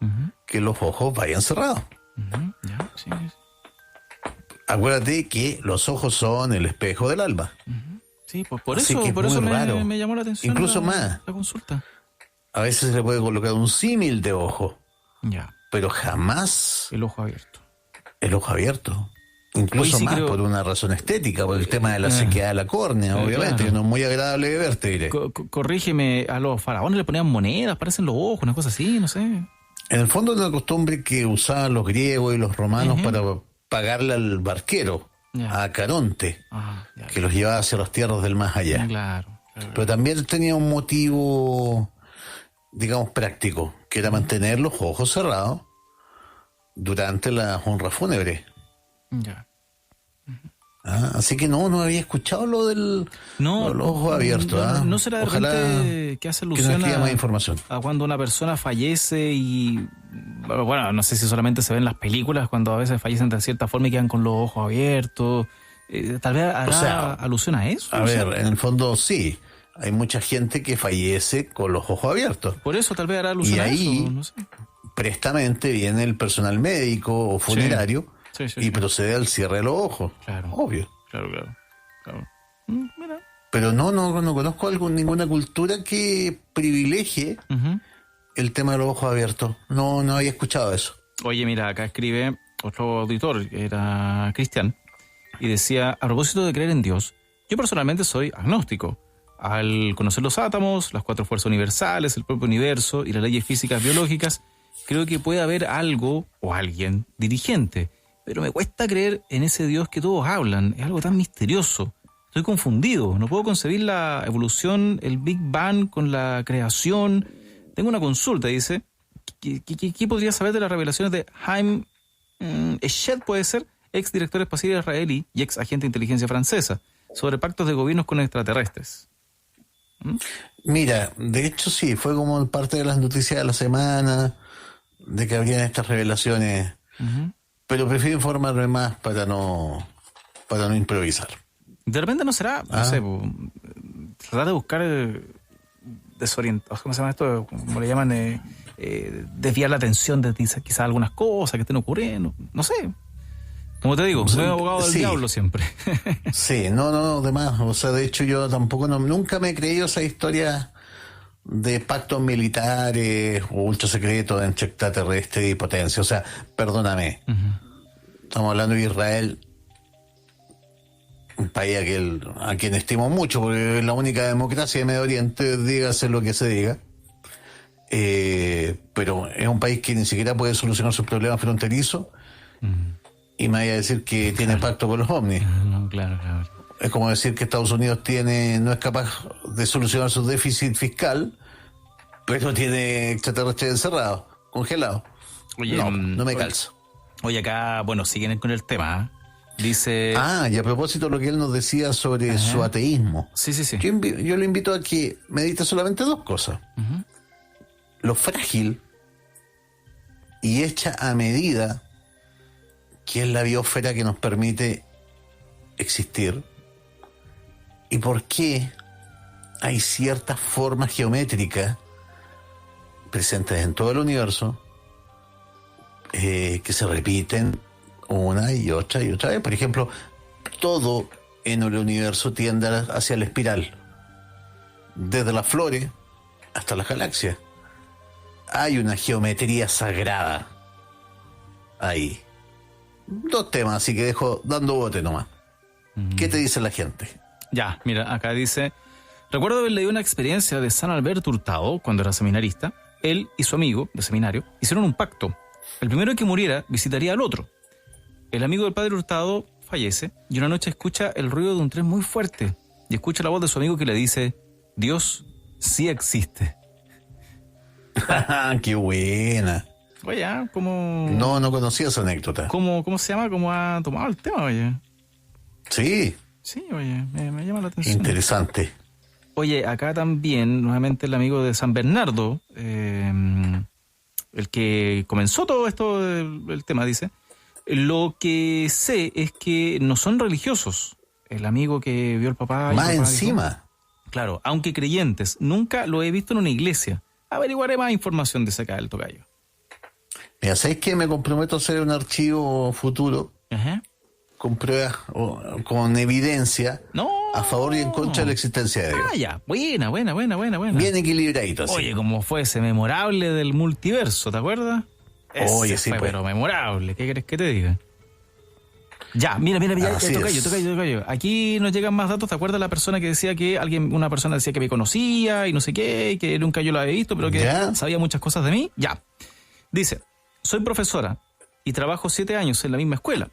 que los ojos vayan cerrados. Ya, sí. Acuérdate que los ojos son el espejo del alma. Sí, pues por Así eso, que es por eso muy raro. me llamó la atención. Incluso más. La consulta. A veces se le puede colocar un símil de ojo, Ya, pero jamás el ojo abierto. el ojo abierto. Incluso Hoy sí más creo- por una razón estética, por el tema de la sequedad de la córnea, obviamente, claro. que no es muy agradable de ver, te diré. Corrígeme, a los faraones le ponían monedas, parecen los ojos, una cosa así, no sé. En el fondo es una costumbre que usaban los griegos y los romanos para pagarle al barquero, Ya. a Caronte, Ya. que los llevaba hacia las tierras del más allá. Claro. Pero también tenía un motivo, digamos, práctico, que era mantener los ojos cerrados durante la honra fúnebre. Ya. Así que no había escuchado lo del lo de los ojos abiertos. No será de Ojalá repente que hace que nos alusión escriba más información. a cuando una persona fallece y... Bueno, no sé si solamente se ve en las películas cuando a veces fallecen de cierta forma y quedan con los ojos abiertos. Tal vez hará alusión a eso. A no sé. ver, en el fondo sí. Hay mucha gente que fallece con los ojos abiertos. Por eso tal vez hará alusión Y a ahí- eso, no sé. Prestamente viene el personal médico o funerario Sí, y procede al cierre de los ojos. Claro. Obvio. Claro. Mira. Pero no conozco ninguna cultura que privilegie el tema de los ojos abiertos. No había escuchado eso. Oye, mira, acá escribe otro auditor, que era Cristian, y decía: a propósito de creer en Dios, yo personalmente soy agnóstico. Al conocer los átomos, las 4 fuerzas universales, el propio universo y las leyes físicas biológicas, creo que puede haber algo o alguien dirigente. Pero me cuesta creer en ese Dios que todos hablan. Es algo tan misterioso. Estoy confundido. No puedo concebir la evolución, el Big Bang con la creación. Tengo una consulta, dice. ¿Qué podría saber de las revelaciones de Haim Eshed, puede ser, ex director espacial israelí y ex agente de inteligencia francesa, sobre pactos de gobiernos con extraterrestres? Mira, de hecho sí, fue como parte de las noticias de la semana, de que habrían estas revelaciones, pero prefiero informarme más para no improvisar. De repente no será, no sé, tratar de buscar desorientados, ¿cómo se llama esto? ¿Cómo le llaman? Desviar la atención de quizás algunas cosas que estén ocurriendo, no sé. Como te digo, soy abogado del diablo siempre. Sí, no, además, o sea, de hecho yo tampoco, nunca me he creído esa historia de pactos militares o ultrasecretos entre extraterrestres y potencia. O sea, perdóname, estamos hablando de Israel, un país a quien estimo mucho, porque es la única democracia de Medio Oriente, dígase lo que se diga. Pero es un país que ni siquiera puede solucionar sus problemas fronterizos. Y me vaya a decir que tiene pacto con los ovnis. No, claro. Es como decir que Estados Unidos no es capaz de solucionar su déficit fiscal, pero tiene extraterrestres encerrados, congelados. Oye, no me calza. Oye, acá, bueno, siguen con el tema. Dice... y a propósito de lo que él nos decía sobre su ateísmo. Sí. Yo lo invito a que medite solamente dos cosas. Lo frágil y hecha a medida que es la biosfera que nos permite existir, y por qué hay ciertas formas geométricas presentes en todo el universo que se repiten una y otra vez. Por ejemplo, todo en el universo tiende hacia la espiral, desde las flores hasta las galaxias. Hay una geometría sagrada ahí. Dos temas, así que dejo dando bote nomás. ¿Qué te dice la gente? Ya, mira, acá dice: recuerdo haber leído una experiencia de San Alberto Hurtado cuando era seminarista. Él y su amigo de seminario hicieron un pacto. El primero que muriera visitaría al otro. El amigo del padre Hurtado fallece y una noche escucha el ruido de un tren muy fuerte y escucha la voz de su amigo que le dice: Dios sí existe. ¡Qué buena! Oye, ¿cómo...? No conocía esa anécdota. ¿Cómo se llama? ¿Cómo ha tomado el tema, oye? Sí. Sí, oye, me llama la atención. Interesante. Oye, acá también, nuevamente el amigo de San Bernardo, el que comenzó todo esto, el tema, dice: lo que sé es que no son religiosos. El amigo que vio al papá... Más encima. Dijo, claro, aunque creyentes, nunca lo he visto en una iglesia. Averiguaré más información de ese acá del tocayo. Mira, ¿sabes qué? Me comprometo a hacer un archivo futuro con pruebas o con evidencia a favor y en contra de la existencia de Dios. Ya. Buena. Bien equilibradito, así. Oye, como fue ese memorable del multiverso, ¿te acuerdas? Oye, sí, fue, pues. Pero memorable. ¿Qué querés que te diga? Ya, mira, tocayo. Aquí nos llegan más datos. ¿Te acuerdas la persona que decía que una persona decía que me conocía y no sé qué, que nunca yo la había visto, pero que sabía muchas cosas de mí? Ya. Dice: soy profesora y trabajo 7 años en la misma escuela.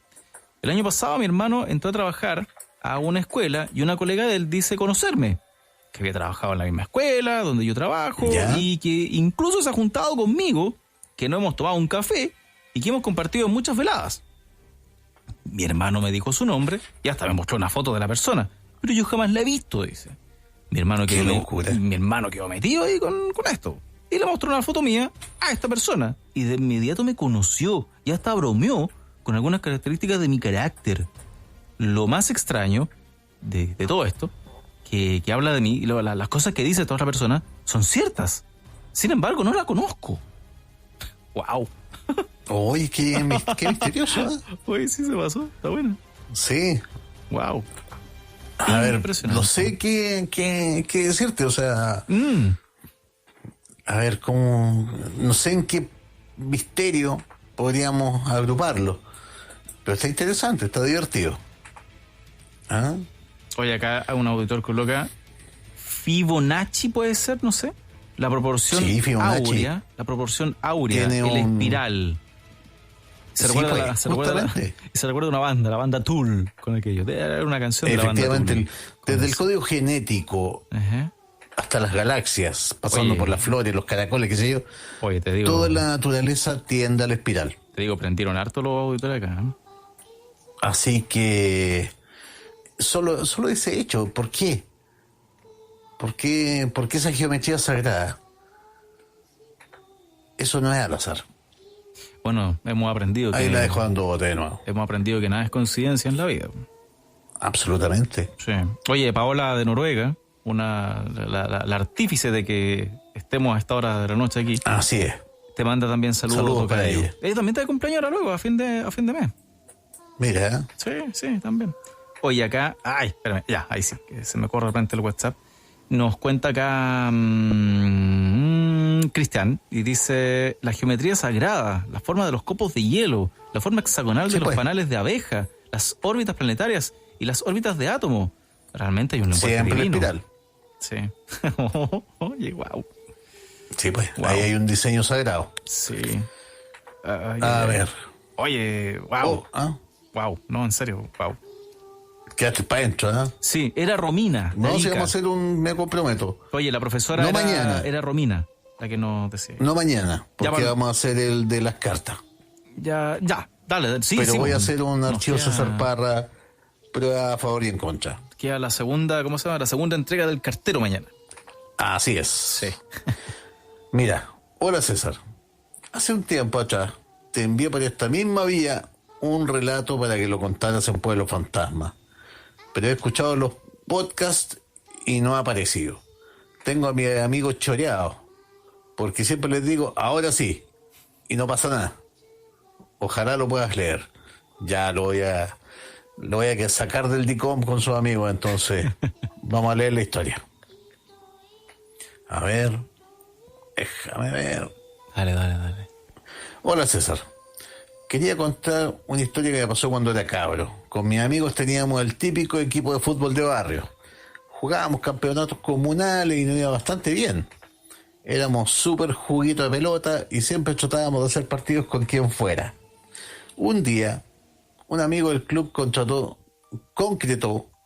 El año pasado mi hermano entró a trabajar a una escuela y una colega de él dice conocerme, que había trabajado en la misma escuela donde yo trabajo y que incluso se ha juntado conmigo, que no hemos tomado un café y que hemos compartido muchas veladas. Mi hermano me dijo su nombre y hasta me mostró una foto de la persona, pero yo jamás la he visto, dice. Mi hermano quedó metido ahí con esto. Y le mostró una foto mía a esta persona. Y de inmediato me conoció y hasta bromeó con algunas características de mi carácter. Lo más extraño de todo esto, que habla de mí, las cosas que dice toda otra persona, son ciertas. Sin embargo, no la conozco. ¡Wow! Oye, qué misterioso, ¿eh? Oye, sí se pasó. Está bueno. Sí. ¡Wow! A ver, no sé qué decirte, o sea... A ver, no sé en qué misterio podríamos agruparlo. Pero está interesante, está divertido. Oye, acá un auditor coloca Fibonacci, puede ser, no sé. La proporción áurea, tiene espiral. Se recuerda, pues, justamente. Se recuerda una banda, la banda Tool, con aquello. Era una canción de la banda Tool. Efectivamente, desde el código genético hasta las galaxias, pasando por las flores, los caracoles, qué sé yo. Oye, te digo. Toda la naturaleza tiende a la espiral. Te digo, prendieron harto los auditores acá. Así que solo ese hecho, ¿por qué? ¿Por qué esa geometría sagrada? Eso no es al azar. Bueno, hemos aprendido Ahí la dejo dando bote de nuevo. Hemos aprendido que nada es coincidencia en la vida. Absolutamente. Sí. Oye, Paola de Noruega, la artífice de que estemos a esta hora de la noche aquí. Así es. Te manda también saludos para ella. Ella también está de cumpleaños ahora luego, a fin de mes. Mira. Sí, también. Oye, acá... Ay, espérame, ya, ahí sí, que se me corre de repente el WhatsApp. Nos cuenta acá Cristian y dice: la geometría sagrada, la forma de los copos de hielo, la forma hexagonal de los panales de abeja, las órbitas planetarias y las órbitas de átomo. Realmente hay un lenguaje siempre divino. espiral. Sí. Oye, wow. Sí, pues, ahí hay un diseño sagrado. Sí. A ver. Oye, wow. Wow, no, en serio, wow. Quédate para adentro, ¿eh? Sí, era Romina. No, si vamos a hacer me comprometo. Oye, la profesora era Romina, la que nos decía. No mañana, porque vamos a hacer el de las cartas. Ya, dale, sí. Pero sí, voy a hacer un archivo César Parra, prueba a favor y en contra. Queda la segunda, ¿cómo se llama? La segunda entrega del cartero mañana. Así es. Sí. Mira, hola César. Hace un tiempo atrás te envié por esta misma vía un relato para que lo contaras en Pueblo Fantasma. Pero he escuchado los podcasts y no ha aparecido. Tengo a mis amigos choreados, porque siempre les digo, ahora sí, y no pasa nada. Ojalá lo puedas leer. Ya lo voy a sacar del DICOM con sus amigos, entonces vamos a leer la historia. A ver, déjame ver. Dale. Hola César. Quería contar una historia que me pasó cuando era cabro. Con mis amigos teníamos el típico equipo de fútbol de barrio. Jugábamos campeonatos comunales y nos iba bastante bien. Éramos súper juguitos de pelota y siempre tratábamos de hacer partidos con quien fuera. Un día, un amigo del club concretó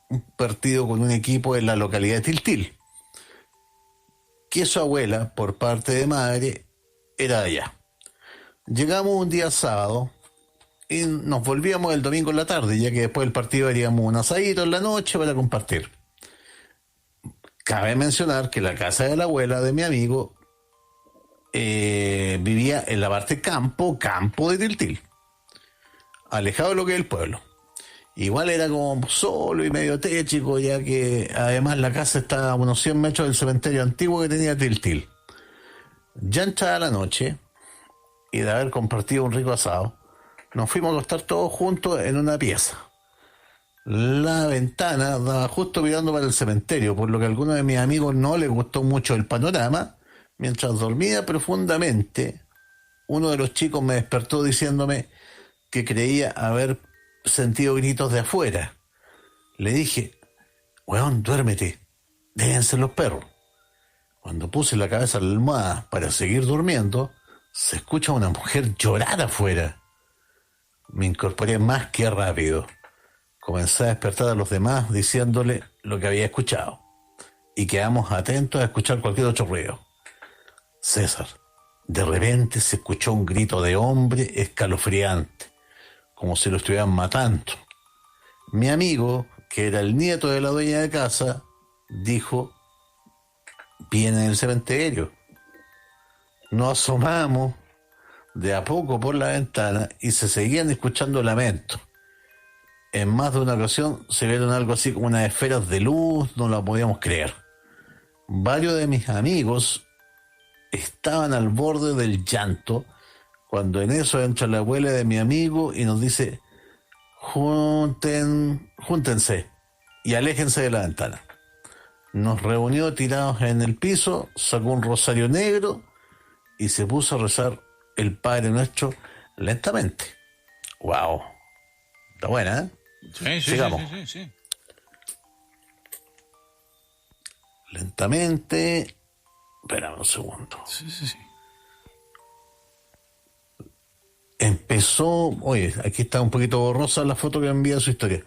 un partido con un equipo en la localidad de Tiltil, que su abuela, por parte de madre, era de allá. Llegamos un día sábado y nos volvíamos el domingo en la tarde, ya que después del partido haríamos un asadito en la noche para compartir. Cabe mencionar que la casa de la abuela de mi amigo vivía en la parte campo de Tiltil, alejado de lo que es el pueblo. Igual era como solo y medio téchico, ya que además la casa estaba a unos 100 metros del cementerio antiguo que tenía Tiltil. Ya entrada la noche, y de haber compartido un rico asado, nos fuimos a acostar todos juntos en una pieza. La ventana daba justo mirando para el cementerio, por lo que a algunos de mis amigos no les gustó mucho el panorama. Mientras dormía profundamente, uno de los chicos me despertó diciéndome que creía haber sentido gritos de afuera. Le dije: weón, duérmete, deben ser los perros. Cuando puse la cabeza en la almohada para seguir durmiendo, se escucha a una mujer llorar afuera. Me incorporé más que rápido. Comencé a despertar a los demás diciéndole lo que había escuchado. Y quedamos atentos a escuchar cualquier otro ruido. César, de repente se escuchó un grito de hombre escalofriante, como si lo estuvieran matando. Mi amigo, que era el nieto de la dueña de casa, dijo: viene del cementerio. Nos asomamos de a poco por la ventana y se seguían escuchando lamentos. En más de una ocasión se vieron algo así como unas esferas de luz, no lo podíamos creer. Varios de mis amigos estaban al borde del llanto cuando en eso entra la abuela de mi amigo y nos dice: júntense y aléjense de la ventana. Nos reunió tirados en el piso, sacó un rosario negro y se puso a rezar el Padre Nuestro lentamente. ¡Wow! Está buena, ¿eh? Sí. Sigamos. Sí. Lentamente. Espera un segundo. Sí. oye, aquí está un poquito borrosa la foto que envía su historia.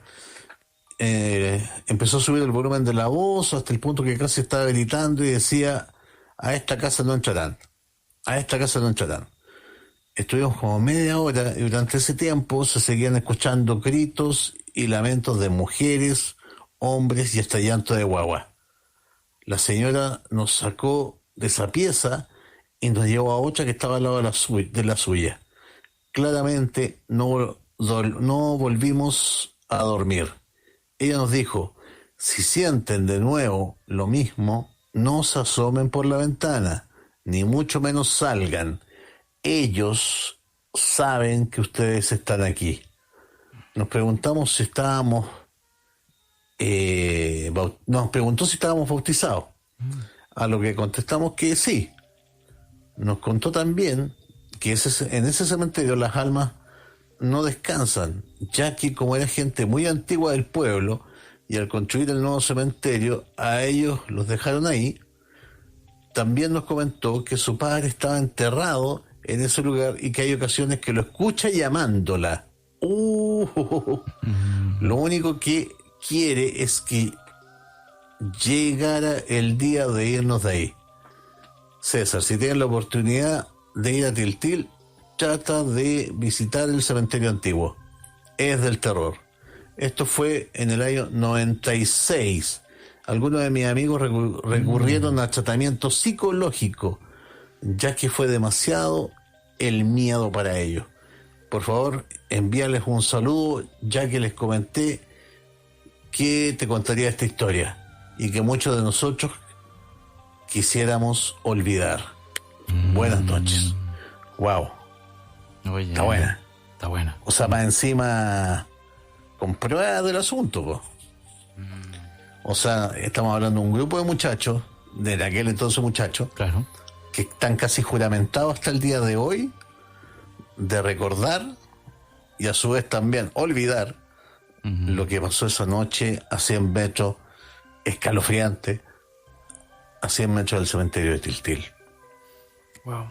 Empezó a subir el volumen de la voz hasta el punto que casi estaba gritando y decía: a esta casa no entrarán, a esta casa no entrarán. Estuvimos como media hora y durante ese tiempo se seguían escuchando gritos y lamentos de mujeres, hombres y hasta llanto de guagua. La señora nos sacó de esa pieza y nos llevó a otra que estaba al lado de la suya. Claramente no volvimos a dormir. Ella nos dijo: si sienten de nuevo lo mismo, no se asomen por la ventana, ni mucho menos salgan. Ellos saben que ustedes están aquí. Nos preguntamos si estábamos... nos preguntó si estábamos bautizados. A lo que contestamos que sí. Nos contó también que en ese cementerio las almas no descansan, ya que como era gente muy antigua del pueblo, y al construir el nuevo cementerio, a ellos los dejaron ahí. También nos comentó que su padre estaba enterrado en ese lugar y que hay ocasiones que lo escucha llamándola. Lo único que quiere es que llegara el día de irnos de ahí. César, si tienes la oportunidad de ir a Tiltil, trata de visitar el cementerio antiguo. Es del terror. Esto fue en el año 96. Algunos de mis amigos recurrieron a tratamiento psicológico, ya que fue demasiado el miedo para ellos. Por favor, envíales un saludo, ya que les comenté que te contaría esta historia y que muchos de nosotros quisiéramos olvidar. Buenas noches. Wow. Oye, está buena. Está buena. O sea, más encima con pruebas del asunto, po. O sea, estamos hablando de un grupo de muchachos, de aquel entonces muchachos, claro, que están casi juramentados hasta el día de hoy de recordar y a su vez también olvidar lo que pasó esa noche a 100 metros, escalofriante, a 100 metros del cementerio de Tiltil. Wow.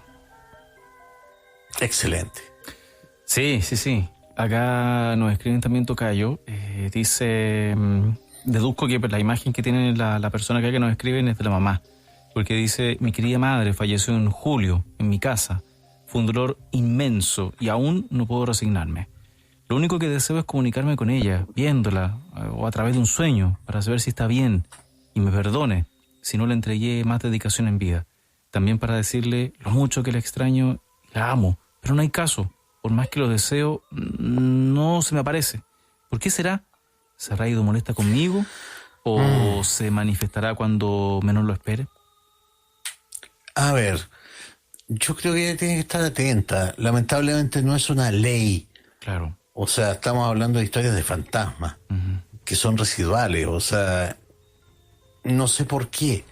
Excelente. Sí. Acá nos escriben también tocayo. Dice, deduzco que la imagen que tiene la persona acá que nos escriben es de la mamá. Porque dice: mi querida madre falleció en julio en mi casa. Fue un dolor inmenso y aún no puedo resignarme. Lo único que deseo es comunicarme con ella, viéndola o a través de un sueño, para saber si está bien y me perdone si no le entregué más dedicación en vida. También para decirle lo mucho que la extraño y la amo, pero no hay caso. Por más que lo deseo, no se me aparece. ¿Por qué será? ¿Se habrá ido molesta conmigo? ¿O se manifestará cuando menos lo espere? A ver, yo creo que ella tiene que estar atenta. Lamentablemente no es una ley. Claro. O sea, estamos hablando de historias de fantasmas, que son residuales. O sea, no sé por qué,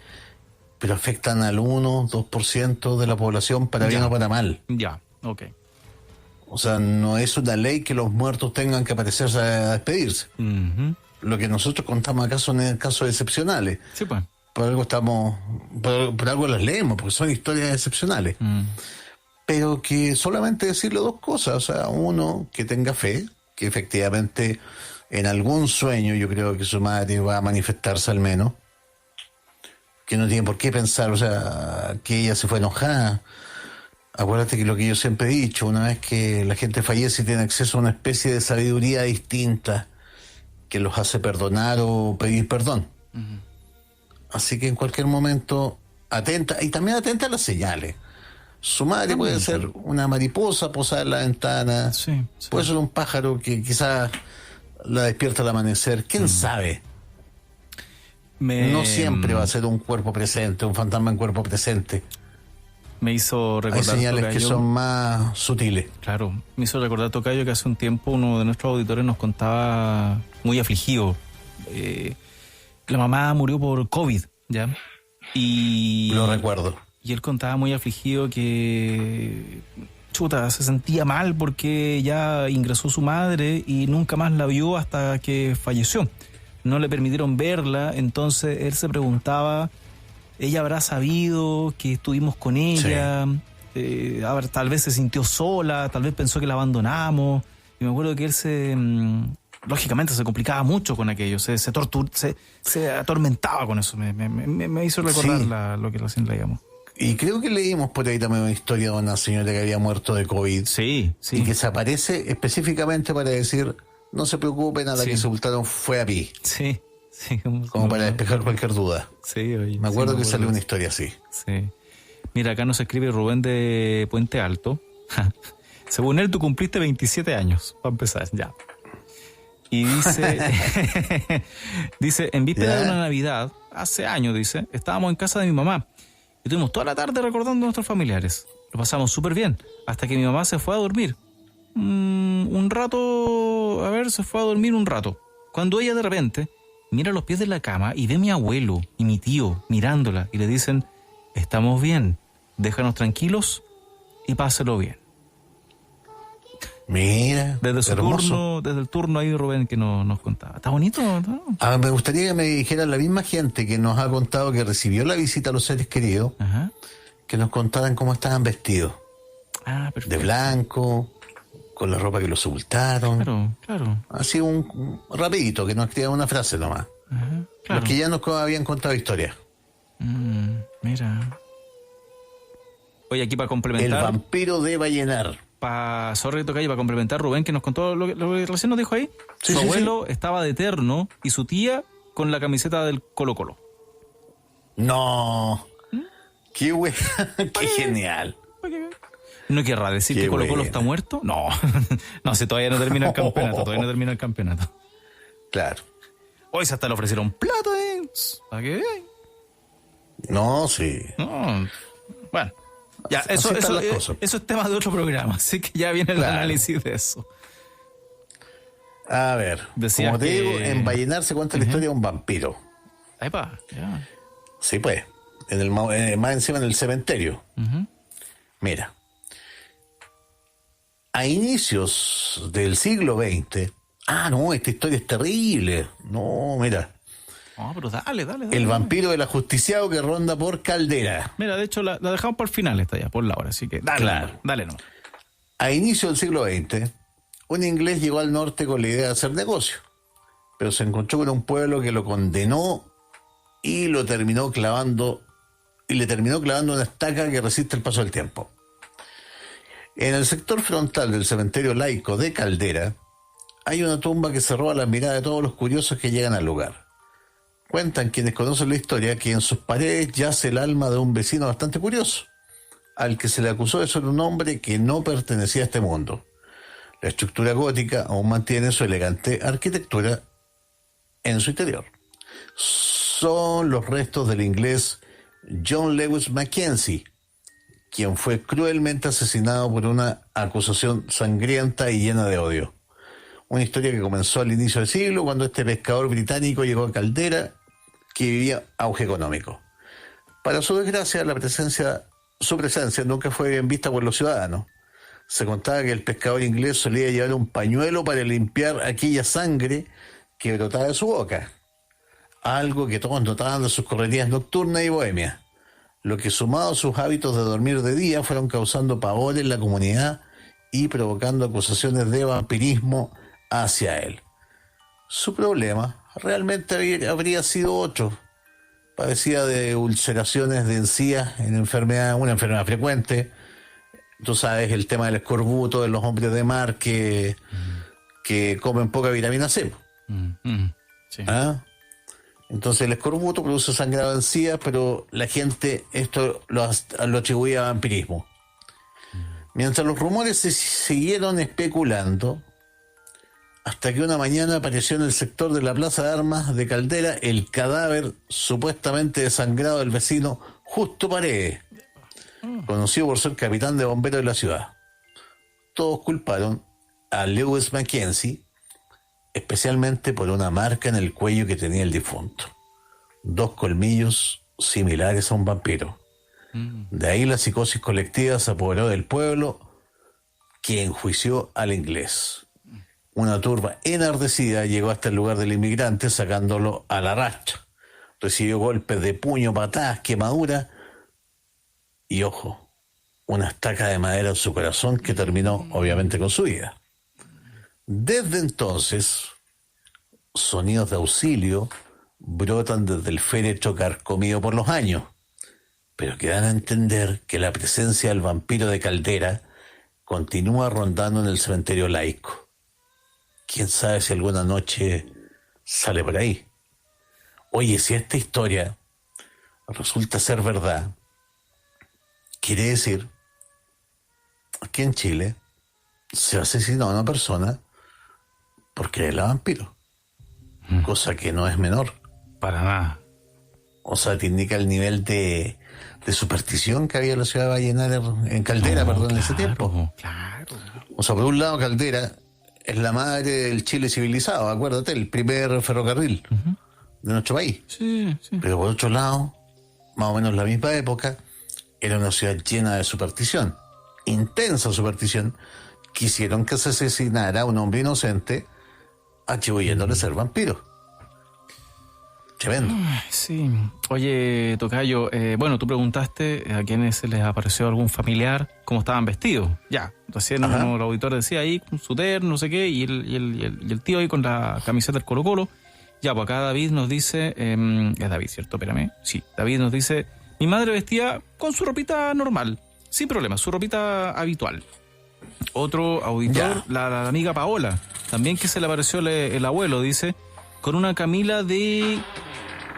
pero afectan al 1-2% de la población para bien o para mal. Ya, ok. O sea, no es una ley que los muertos tengan que aparecerse a despedirse. Lo que nosotros contamos acá son casos excepcionales. Sí, pues. Por algo las leemos, porque son historias excepcionales. Pero que solamente decirle dos cosas. O sea, uno, que tenga fe, que efectivamente en algún sueño yo creo que su madre va a manifestarse al menos. Que no tiene por qué pensar, o sea, que ella se fue enojada. Acuérdate que lo que yo siempre he dicho, una vez que la gente fallece tiene acceso a una especie de sabiduría distinta que los hace perdonar o pedir perdón. Así que en cualquier momento atenta, y también atenta a las señales. Su madre puede ser una mariposa posada en la ventana, puede ser un pájaro que quizás la despierta al amanecer, quién sabe. No siempre va a ser un cuerpo presente, un fantasma en cuerpo presente. Me hizo recordar, hay señales tocayo, que son más sutiles. Claro, me hizo recordar, tocayo, que hace un tiempo uno de nuestros auditores nos contaba muy afligido. La mamá murió por COVID, ¿ya? Y lo recuerdo. Y él contaba muy afligido que se sentía mal porque ya ingresó su madre y nunca más la vio hasta que falleció. No le permitieron verla, entonces él se preguntaba, ¿ella habrá sabido que estuvimos con ella? A ver, tal vez se sintió sola, tal vez pensó que la abandonamos. Y me acuerdo que él lógicamente se complicaba mucho con aquello, se atormentaba con eso. Me hizo recordar lo que recién leíamos. Y creo que leímos por ahí también una historia de una señora que había muerto de COVID. Sí. Y que se aparece específicamente para decir, no se preocupen, a la que sepultaron fue a mí. Sí. Como para despejar cualquier duda. Sí, oye, me acuerdo que salió una historia así. Sí. Mira, acá nos escribe Rubén de Puente Alto. Según él, tú cumpliste 27 años, para empezar, ya. Y dice, en víspera de una Navidad, hace años, dice, estábamos en casa de mi mamá y tuvimos toda la tarde recordando a nuestros familiares. Lo pasamos súper bien, hasta que mi mamá se fue a dormir. Se fue a dormir un rato. Cuando ella de repente mira los pies de la cama y ve a mi abuelo y mi tío mirándola y le dicen, estamos bien, déjanos tranquilos y páselo bien. Mira, desde el turno ahí, Rubén, que nos contaba. ¿Está bonito? ¿No? Me gustaría que me dijeran la misma gente que nos ha contado que recibió la visita a los seres queridos, que nos contaran cómo estaban vestidos. Perfecto. De blanco, con la ropa que los sepultaron. Claro. Así un rapidito, que nos escriban una frase nomás. Claro. Los que ya nos habían contado historias. Mira. Oye, aquí para complementar. El vampiro de Vallenar. Para complementar, Rubén, que nos contó lo que recién nos dijo ahí. Su abuelo estaba de terno y su tía con la camiseta del Colo-Colo. No. Qué wea, qué genial. ¿No querrá decir que Colo-Colo está muerto? No. No, si todavía no termina el campeonato. Claro. Hoy hasta le ofrecieron plata, ¿para qué? No, sí. No. Bueno. Ya, eso es tema de otro programa, así que ya viene el análisis de eso. A ver, decía como te digo, en Vallenar se cuenta la historia de un vampiro. Epa, ya. Sí, pues, más encima en el cementerio. Mira, a inicios del siglo XX, no, esta historia es terrible. No, mira. No, pero dale. El vampiro del ajusticiado que ronda por Caldera. Mira, de hecho, la dejamos por el final esta ya, por la hora, así que dale no. A inicio del siglo XX, un inglés llegó al norte con la idea de hacer negocio, pero se encontró con un pueblo que lo condenó y le terminó clavando una estaca que resiste el paso del tiempo. En el sector frontal del cementerio laico de Caldera, hay una tumba que se roba la mirada de todos los curiosos que llegan al lugar. Cuentan quienes conocen la historia que en sus paredes yace el alma de un vecino bastante curioso, al que se le acusó de ser un hombre que no pertenecía a este mundo. La estructura gótica aún mantiene su elegante arquitectura en su interior. Son los restos del inglés John Lewis Mackenzie, quien fue cruelmente asesinado por una acusación sangrienta y llena de odio. Una historia que comenzó al inicio del siglo, cuando este pescador británico llegó a Caldera, que vivía auge económico. Para su desgracia, su presencia nunca fue bien vista por los ciudadanos. Se contaba que el pescador inglés solía llevar un pañuelo para limpiar aquella sangre que brotaba de su boca, algo que todos notaban de sus correrías nocturnas y bohemias, lo que, sumado a sus hábitos de dormir de día, fueron causando pavor en la comunidad y provocando acusaciones de vampirismo hacia él. Su problema realmente habría sido otro. Padecía de ulceraciones de encías, una enfermedad frecuente. Tú sabes, el tema del escorbuto de los hombres de mar que comen poca vitamina C. Sí. Entonces el escorbuto produce sangrado de encías, pero la gente esto lo atribuía a vampirismo. Mientras los rumores se siguieron especulando, hasta que una mañana apareció en el sector de la Plaza de Armas de Caldera el cadáver supuestamente desangrado del vecino Justo Paredes, conocido por ser capitán de bomberos de la ciudad. Todos culparon a Lewis Mackenzie, especialmente por una marca en el cuello que tenía el difunto. 2 colmillos similares a un vampiro. De ahí la psicosis colectiva se apoderó del pueblo, que enjuició al inglés. Una turba enardecida llegó hasta el lugar del inmigrante sacándolo a la racha. Recibió golpes de puño, patadas, quemaduras y, ojo, una estaca de madera en su corazón que terminó obviamente con su vida. Desde entonces, sonidos de auxilio brotan desde el féretro carcomido por los años, pero que dan a entender que la presencia del vampiro de Caldera continúa rondando en el cementerio laico. Quién sabe si alguna noche sale por ahí. Oye, si esta historia resulta ser verdad, quiere decir que en Chile se asesinó a una persona por creerle a vampiro, cosa que no es menor. Para nada. O sea, te indica el nivel de superstición que había en la ciudad de Vallenar, en Caldera, en ese tiempo. Claro. O sea, por un lado, Caldera es la madre del Chile civilizado, acuérdate, el primer ferrocarril de nuestro país. Sí. Pero por otro lado, más o menos la misma época, era una ciudad llena de superstición, intensa superstición, que hicieron que se asesinara a un hombre inocente atribuyéndole ser vampiro. Tremendo. Sí. Oye, tocayo, bueno, tú preguntaste a quiénes se les apareció algún familiar, cómo estaban vestidos. Ya, recién el auditor decía ahí, con su terno, no sé qué, y el tío ahí con la camiseta del Colo-Colo. Ya, pues acá David nos dice, es David, ¿cierto? Espérame. Sí, David nos dice, mi madre vestía con su ropita normal, sin problema, su ropita habitual. Otro auditor, la amiga Paola, también que se le apareció el abuelo, dice, con una Camila de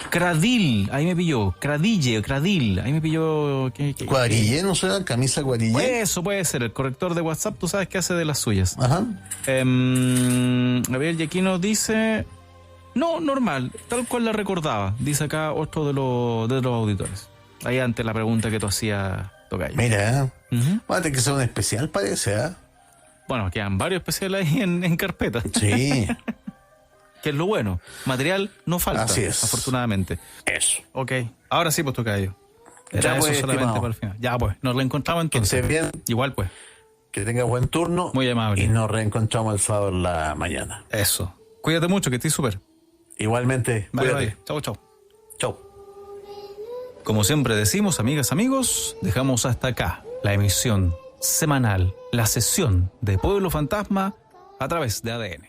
Cradil, ahí me pilló, Cradil, ahí me pilló... ¿Cuadrille, no será? ¿Camisa cuadrille? Eso puede ser, el corrector de WhatsApp, tú sabes que hace de las suyas. Ajá. A ver, y aquí nos dice... No, normal, tal cual la recordaba, dice acá otro de los auditores. Ahí ante la pregunta que tú hacías, tocayo. Mira, va a tener que ser un especial, parece, ¿eh? Bueno, quedan varios especiales ahí en carpeta. Sí. Que es lo bueno. Material no falta. Así es. Afortunadamente. Eso. Ok. Ahora sí, pues tocayo. Era Ya, eso pues, solamente estimado. para el final. Ya, pues, nos reencontramos entonces. Que esté bien, Igual, pues. que tenga buen turno. Muy amable. Y nos reencontramos el sábado en la mañana. Eso. Cuídate mucho, que estés súper. Igualmente, Bye, cuídate. bye. Chau, chau. Chau. Como siempre decimos, amigas, amigos, dejamos hasta acá la emisión semanal, la sesión de Pueblo Fantasma a través de ADN.